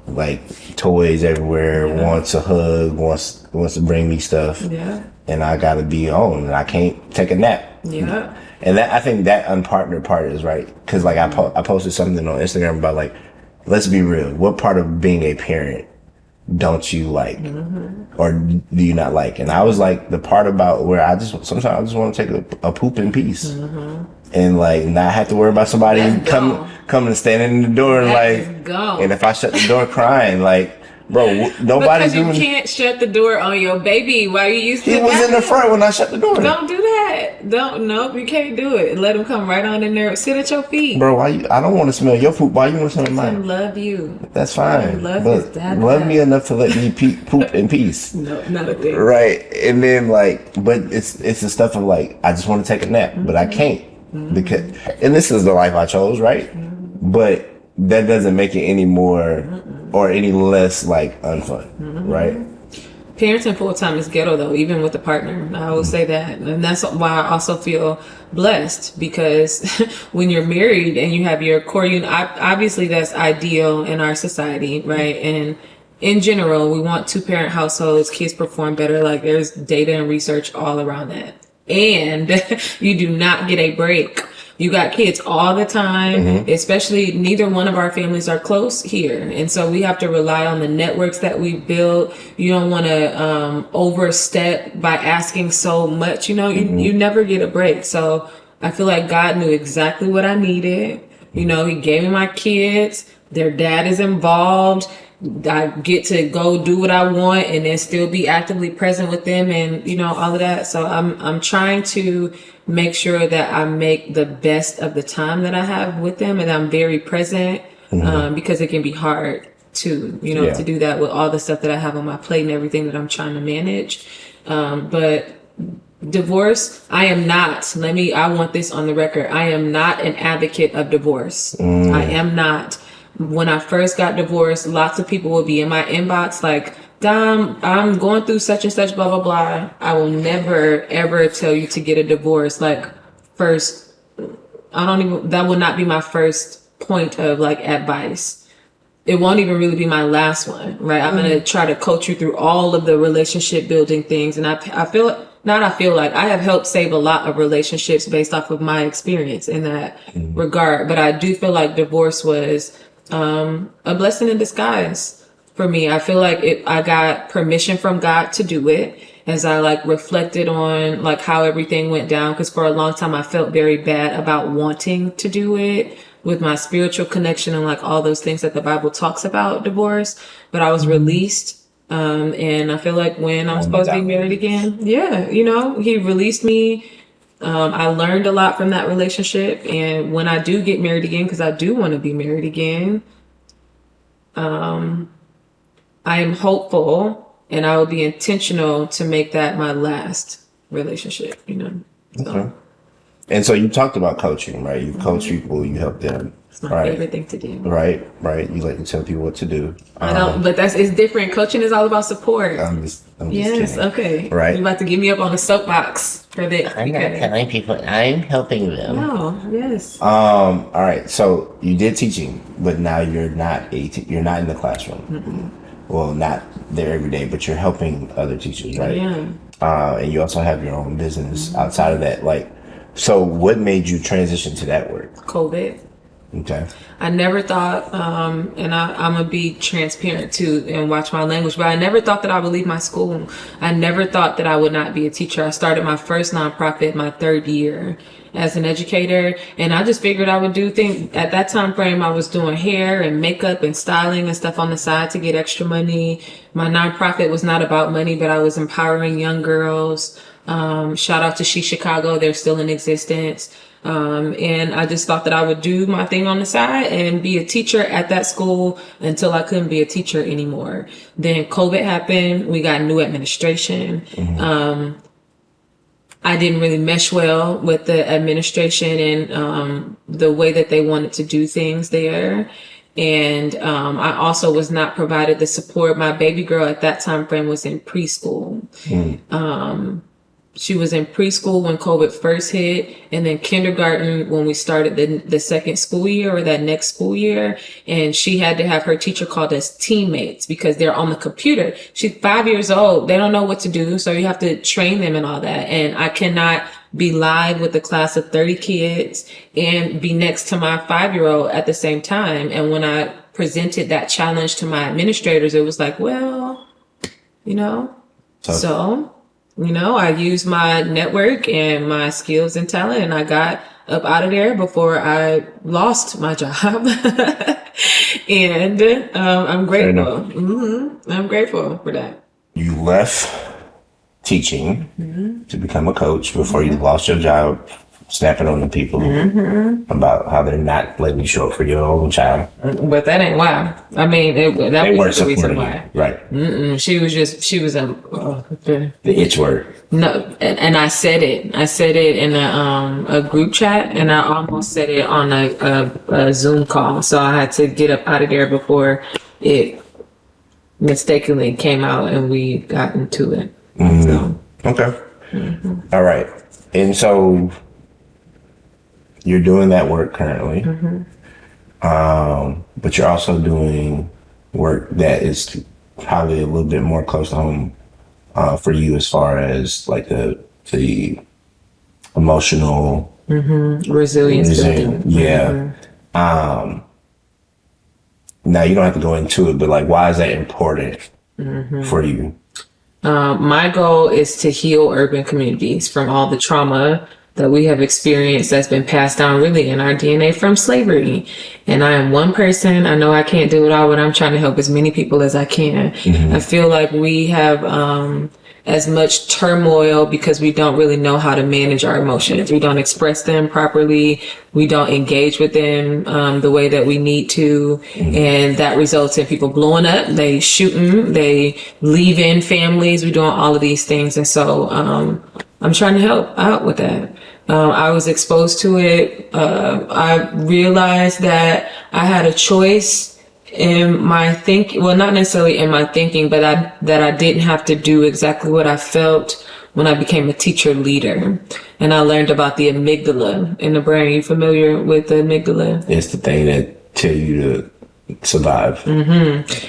Speaker 3: like toys everywhere. Wants a hug, wants to bring me stuff, and I gotta be on, and I can't take a nap. And that I think that unpartnered part is right because like I posted something on Instagram about like, let's be real, what part of being a parent don't you like or do you not like? And I was like the part about where sometimes I just want to take a poop in peace and like not have to worry about somebody coming and standing in the door and and if I shut the door crying like, bro, nobody's
Speaker 1: because you can't shut the door on your baby while you used to.
Speaker 3: He was in the front when I shut the door.
Speaker 1: Don't do that. Nope, you can't do it. Let him come right on in there. Sit at your feet.
Speaker 3: Bro, I don't want to smell your poop. Why you want to smell mine?
Speaker 1: I love you.
Speaker 3: That's fine.
Speaker 1: Love
Speaker 3: me enough to let me poop in peace.
Speaker 1: No, not a thing.
Speaker 3: Right. And then but it's the stuff of like, I just want to take a nap, but I can't because, and this is the life I chose, right? But that doesn't make it any more or any less like unfun, right?
Speaker 1: Parenting full time is ghetto though, even with a partner. I will say that, and that's why I also feel blessed because when you're married and you have your core unit, obviously that's ideal in our society, right? And in general, we want 2-parent households. Kids perform better. Like there's data and research all around that, and you do not get a break. You got kids all the time, especially neither one of our families are close here. And so we have to rely on the networks that we build. You don't want to overstep by asking so much, you never get a break. So I feel like God knew exactly what I needed. He gave me my kids. Their dad is involved. I get to go do what I want and then still be actively present with them and, all of that. So I'm trying to make sure that I make the best of the time that I have with them and I'm very present, because it can be hard to do that with all the stuff that I have on my plate and everything that I'm trying to manage. But divorce, I want this on the record. I am not an advocate of divorce. I am not. When I first got divorced, lots of people will be in my inbox like, Dom, I'm going through such and such, blah, blah, blah. I will never, ever tell you to get a divorce. Like, first, that will not be my first point of like advice. It won't even really be my last one, right? I'm going to try to coach you through all of the relationship building things. And I have helped save a lot of relationships based off of my experience in that regard. But I do feel like divorce was a blessing in disguise for me. I feel like I got permission from God to do it as I like reflected on like how everything went down. Cause for a long time I felt very bad about wanting to do it with my spiritual connection and like all those things that the Bible talks about divorce. But I was released. And I feel like when I'm supposed to be married again, he released me. I learned a lot from that relationship. And when I do get married again, cause I do want to be married again, I am hopeful and I will be intentional to make that my last relationship, So.
Speaker 3: Okay. And so you talked about coaching, right? You coach people, you help them.
Speaker 1: It's my favorite thing to do.
Speaker 3: Right. You like to tell people what to do.
Speaker 1: But it's different. Coaching is all about support.
Speaker 3: I'm just
Speaker 1: yes,
Speaker 3: kidding.
Speaker 1: Okay.
Speaker 3: Right.
Speaker 1: You're about to get me up on the soapbox for this.
Speaker 4: I'm not telling people, I'm helping them.
Speaker 1: Oh, yes.
Speaker 3: All right. So you did teaching, but now you're not you're not in the classroom. Well, not there every day, but you're helping other teachers, right?
Speaker 1: Yeah.
Speaker 3: And you also have your own business outside of that. Like, so what made you transition to that work?
Speaker 1: COVID.
Speaker 3: Okay.
Speaker 1: I never thought, and I'm going to be transparent too and watch my language, but I never thought that I would leave my school. I never thought that I would not be a teacher. I started my first nonprofit my third year as an educator, and I just figured I would do things. At that time frame, I was doing hair and makeup and styling and stuff on the side to get extra money. My nonprofit was not about money, but I was empowering young girls. Shout out to She Chicago. They're still in existence. And I just thought that I would do my thing on the side and be a teacher at that school until I couldn't be a teacher anymore. Then COVID happened. We got new administration. I didn't really mesh well with the administration and the way that they wanted to do things there. And I also was not provided the support. My baby girl at that time frame was in preschool. She was in preschool when COVID first hit, and then kindergarten when we started the second school year or that next school year. And she had to have her teacher called us teammates because they're on the computer. She's 5 years old. They don't know what to do. So you have to train them and all that. And I cannot be live with a class of 30 kids and be next to my 5-year-old at the same time. And when I presented that challenge to my administrators, it was like, well, I used my network and my skills and talent, and I got up out of there before I lost my job. And I'm grateful. I'm grateful for that.
Speaker 3: You left teaching to become a coach before you lost your job, snapping on the people about how they're not letting you show up for your own child.
Speaker 1: But that ain't why. I mean, that was the reason why.
Speaker 3: Right.
Speaker 1: She was
Speaker 3: The itch word.
Speaker 1: No, and I said it. I said it in a group chat, and I almost said it on a Zoom call. So I had to get up out of there before it mistakenly came out and we got into it. So.
Speaker 3: Okay. All right. And so you're doing that work currently, but you're also doing work that is probably a little bit more close to home for you as far as like the emotional
Speaker 1: resilience building.
Speaker 3: Yeah. Now you don't have to go into it, but like, why is that important for you?
Speaker 1: My goal is to heal urban communities from all the trauma that we have experienced that's been passed down really in our DNA from slavery. And I am one person. I know I can't do it all, but I'm trying to help as many people as I can. I feel like we have as much turmoil because we don't really know how to manage our emotions. We don't express them properly. We don't engage with them the way that we need to. And that results in people blowing up. They shooting. They leaving families. We're doing all of these things. And so I'm trying to help out with that. I was exposed to it. I realized that I had a choice in my thinking. Well, not necessarily in my thinking, but that I didn't have to do exactly what I felt when I became a teacher leader. And I learned about the amygdala in the brain. Are you familiar with the amygdala?
Speaker 3: It's the thing that tell you to survive.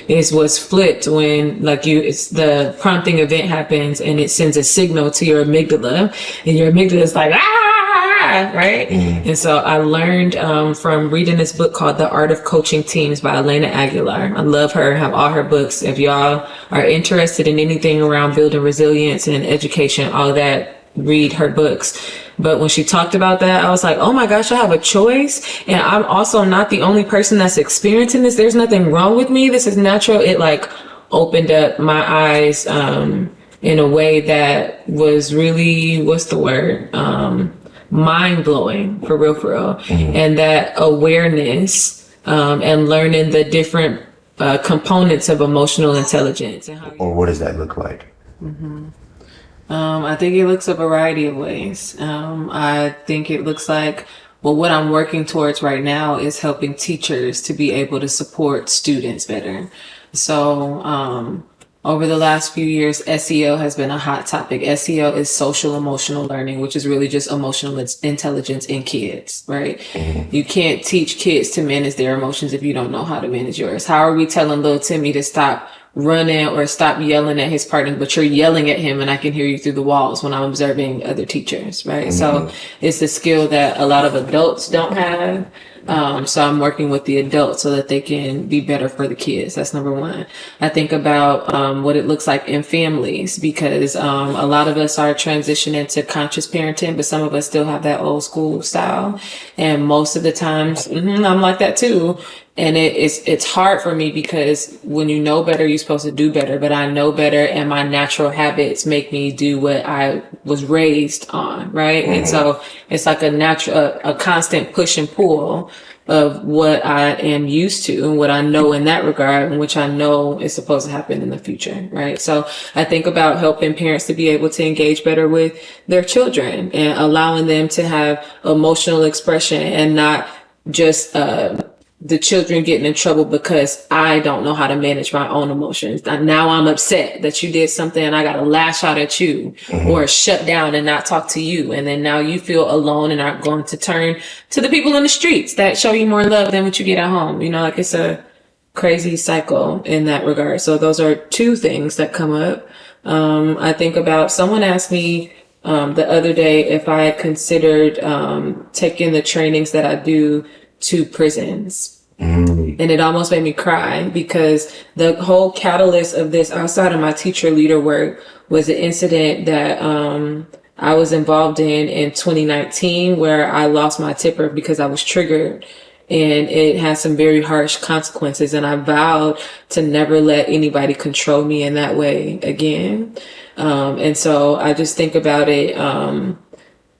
Speaker 1: Is what's flipped when it's the prompting event happens and it sends a signal to your amygdala, and your amygdala is like, right? And so I learned from reading this book called The Art of Coaching Teams by Elena Aguilar. I love her, have all her books. If y'all are interested in anything around building resilience and education, all of that, read her books. But when she talked about that, I was like, oh my gosh, I have a choice. And I'm also not the only person that's experiencing this. There's nothing wrong with me. This is natural. It opened up my eyes in a way that was really, what's the word? Mind blowing, for real. And that awareness and learning the different components of emotional intelligence. And
Speaker 3: Or what does that look like?
Speaker 1: I think it looks a variety of ways. I think it looks like, well, what I'm working towards right now is helping teachers to be able to support students better. So, over the last few years, SEL has been a hot topic. SEL is social emotional learning, which is really just emotional intelligence in kids, right? You can't teach kids to manage their emotions if you don't know how to manage yours. How are we telling little Timmy to stop running or stop yelling at his partner, but you're yelling at him and I can hear you through the walls when I'm observing other teachers, right? So it's a skill that a lot of adults don't have. So I'm working with the adults so that they can be better for the kids. That's number one. I think about what it looks like in families, because a lot of us are transitioning to conscious parenting, but some of us still have that old school style. And most of the times, I'm like that too. And it's hard for me because when you know better, you're supposed to do better, but I know better and my natural habits make me do what I was raised on, right? And so it's like a constant push and pull of what I am used to and what I know in that regard, and which I know is supposed to happen in the future, right? So I think about helping parents to be able to engage better with their children and allowing them to have emotional expression and not just, the children getting in trouble because I don't know how to manage my own emotions. Now I'm upset that you did something and I got to lash out at you or shut down and not talk to you. And then now you feel alone and are going to turn to the people in the streets that show you more love than what you get at home. It's a crazy cycle in that regard. So those are two things that come up. I think about, someone asked me the other day if I had considered taking the trainings that I do to prisons. And it almost made me cry because the whole catalyst of this, outside of my teacher leader work, was an incident that I was involved in 2019 where I lost my tipper because I was triggered, and it had some very harsh consequences, and I vowed to never let anybody control me in that way again. And so I just think about it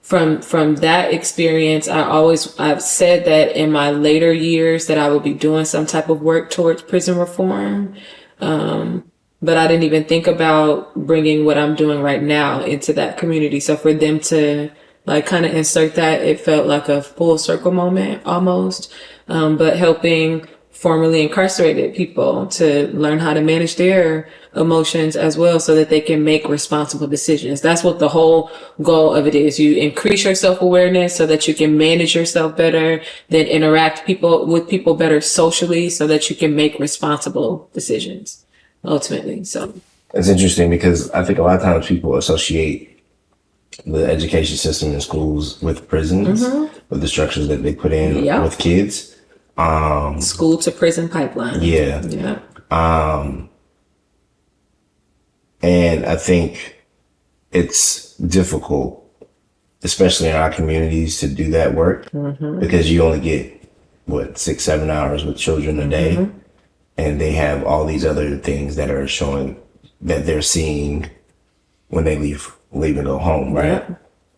Speaker 1: from that experience. I've said that in my later years that I would be doing some type of work towards prison reform. But I didn't even think about bringing what I'm doing right now into that community. So for them to kind of insert that, it felt like a full circle moment almost. But helping formerly incarcerated people to learn how to manage their emotions as well so that they can make responsible decisions. That's what the whole goal of it is. You increase your self-awareness so that you can manage yourself better, then interact with people better socially so that you can make responsible decisions ultimately. So
Speaker 3: it's interesting because I think a lot of times people associate the education system in schools with prisons, with the structures that they put in with kids.
Speaker 1: School to prison pipeline.
Speaker 3: Yeah. And I think it's difficult, especially in our communities, to do that work because you only get 6-7 hours with children a day, and they have all these other things that are showing that they're seeing when they leave and go home, right?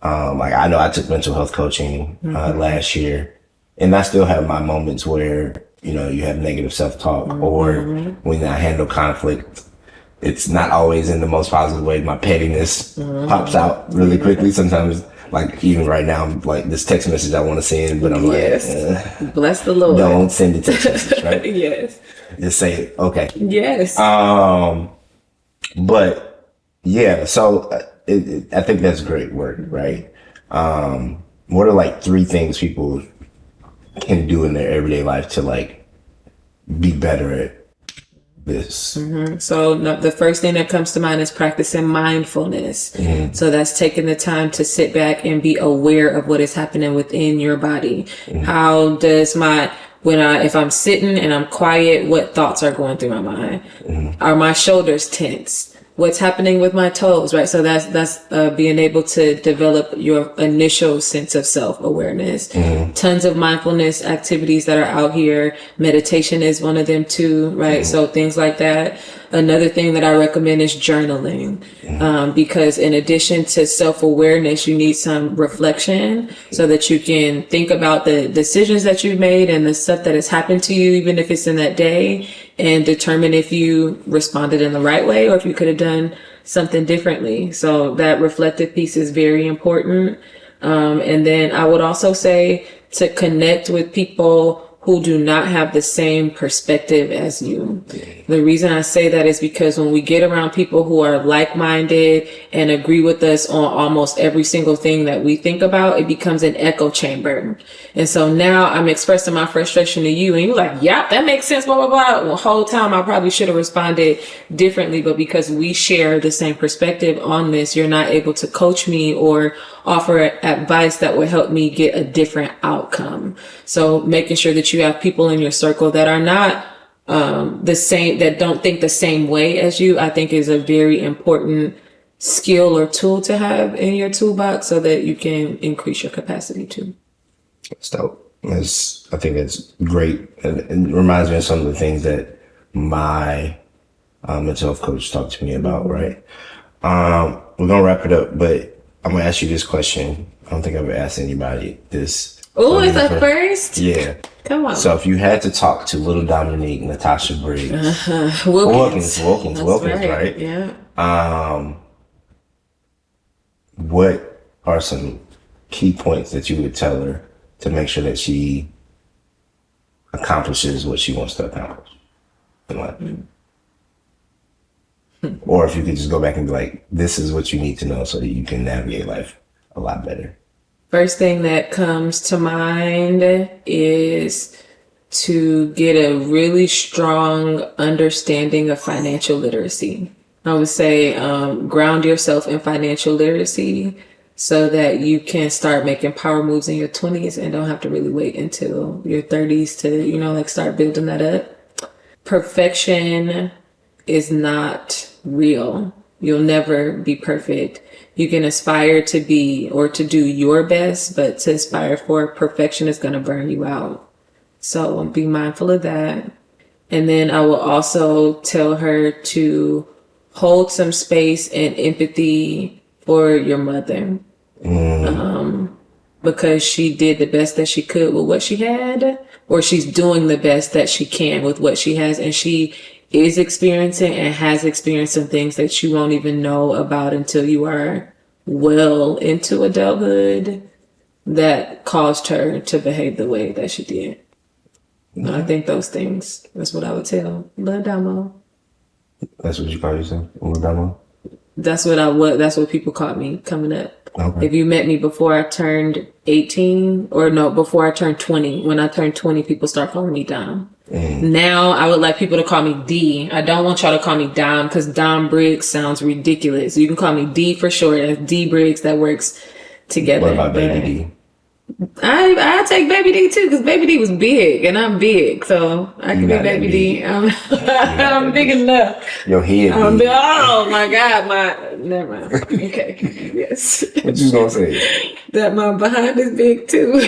Speaker 3: I know I took mental health coaching last year. And I still have my moments where, you have negative self-talk or when I handle conflict, it's not always in the most positive way. My pettiness pops out really quickly. Sometimes, like even right now, I'm like this text message I want to send, but I'm like,
Speaker 1: bless the Lord.
Speaker 3: Don't send the text message, right?
Speaker 1: Yes.
Speaker 3: Just say it. Okay.
Speaker 1: Yes.
Speaker 3: But yeah, so I think that's great work, right? What are like 3 things people can do in their everyday life to like be better at this?
Speaker 1: So the first thing that comes to mind is practicing mindfulness. So that's taking the time to sit back and be aware of what is happening within your body. How does if I'm sitting and I'm quiet, what thoughts are going through my mind? Are my shoulders tense? What's happening with my toes, right? So that's being able to develop your initial sense of self-awareness. Tons of mindfulness activities that are out here. Meditation is one of them too, right? So things like that. Another thing that I recommend is journaling, because in addition to self-awareness, you need some reflection so that you can think about the decisions that you've made and the stuff that has happened to you, even if it's in that day, and determine if you responded in the right way or if you could have done something differently. So that reflective piece is very important. And then I would also say to connect with people who do not have the same perspective as you. The reason I say that is because when we get around people who are like-minded and agree with us on almost every single thing that we think about, it becomes an echo chamber. And so now I'm expressing my frustration to you and you're like, yeah, that makes sense, blah, blah, blah. Well, the whole time I probably should have responded differently, but because we share the same perspective on this, you're not able to coach me or offer advice that will help me get a different outcome. So making sure that you have people in your circle that are not the same, that don't think the same way as you, I think is a very important skill or tool to have in your toolbox so that you can increase your capacity too.
Speaker 3: That's dope. I think it's great. And it reminds me of some of the things that my mental health coach talked to me about, right? We're going to wrap it up, but I'm going to ask you this question. I don't think I've ever asked anybody this.
Speaker 1: Oh, it's a first?
Speaker 3: Yeah.
Speaker 1: Come on.
Speaker 3: So if you had to talk to little Domonique Natasha Briggs,
Speaker 1: Wilkins,
Speaker 3: right?
Speaker 1: Yeah.
Speaker 3: What are some key points that you would tell her to make sure that she accomplishes what she wants to accomplish in life? Or if you could just go back and be like, this is what you need to know so that you can navigate life a lot better.
Speaker 1: First thing that comes to mind is to get a really strong understanding of financial literacy. I would say ground yourself in financial literacy so that you can start making power moves in your 20s and don't have to really wait until your 30s to, start building that up. Perfection is not real. You'll never be perfect. You can aspire to be or to do your best, but to aspire for perfection is going to burn you out. So be mindful of that. And then I will also tell her to hold some space and empathy for your mother. Because she did the best that she could with what she had, or she's doing the best that she can with what she has. And she is experiencing and has experienced some things that you won't even know about until you are well into adulthood that caused her to behave the way that she did. Mm-hmm. I think those things, that's what I would tell Lil Damo.
Speaker 3: That's what you call yourself, Lil Damo?
Speaker 1: That's what people called me coming up.
Speaker 3: Okay.
Speaker 1: If you met me before I turned 18, before I turned 20, when I turned 20, people start calling me Dom. Now I would like people to call me D. I don't want y'all to call me Dom because Dom Briggs sounds ridiculous. You can call me D for short. That's D Briggs. That works together.
Speaker 3: What about Baby D?
Speaker 1: I take Baby D too because Baby D was big and I'm big, so I can be Baby D. I'm big enough.
Speaker 3: Your head.
Speaker 1: Oh my God, never mind. Okay, yes.
Speaker 3: What you gonna say?
Speaker 1: That my behind is big too.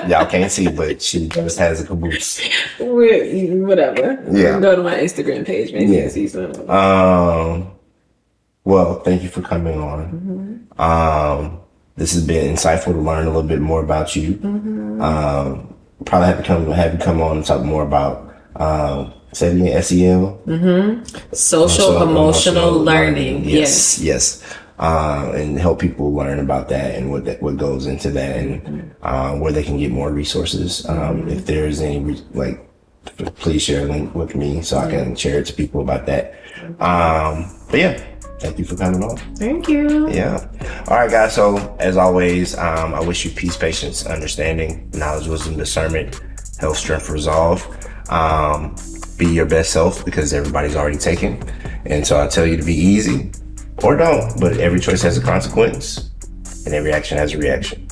Speaker 3: Y'all can't see, but she just has a caboose.
Speaker 1: Whatever.
Speaker 3: Yeah.
Speaker 1: You can go to my Instagram page, maybe and see something.
Speaker 3: Well, thank you for coming on.
Speaker 1: Mm-hmm.
Speaker 3: This has been insightful to learn a little bit more about you.
Speaker 1: Mm-hmm.
Speaker 3: Probably have you come on and talk more about Say it again, SEL.
Speaker 1: Social emotional learning. Yes.
Speaker 3: Yes. And help people learn about that and what goes into that, and where they can get more resources. If there's any please share a link with me so I can share it to people about that. But yeah, thank you for coming on.
Speaker 1: Thank you.
Speaker 3: Yeah. All right, guys. So as always, I wish you peace, patience, understanding, knowledge, wisdom, discernment, health, strength, resolve. Be your best self, because everybody's already taken. And so I tell you to be easy or don't, but every choice has a consequence and every action has a reaction.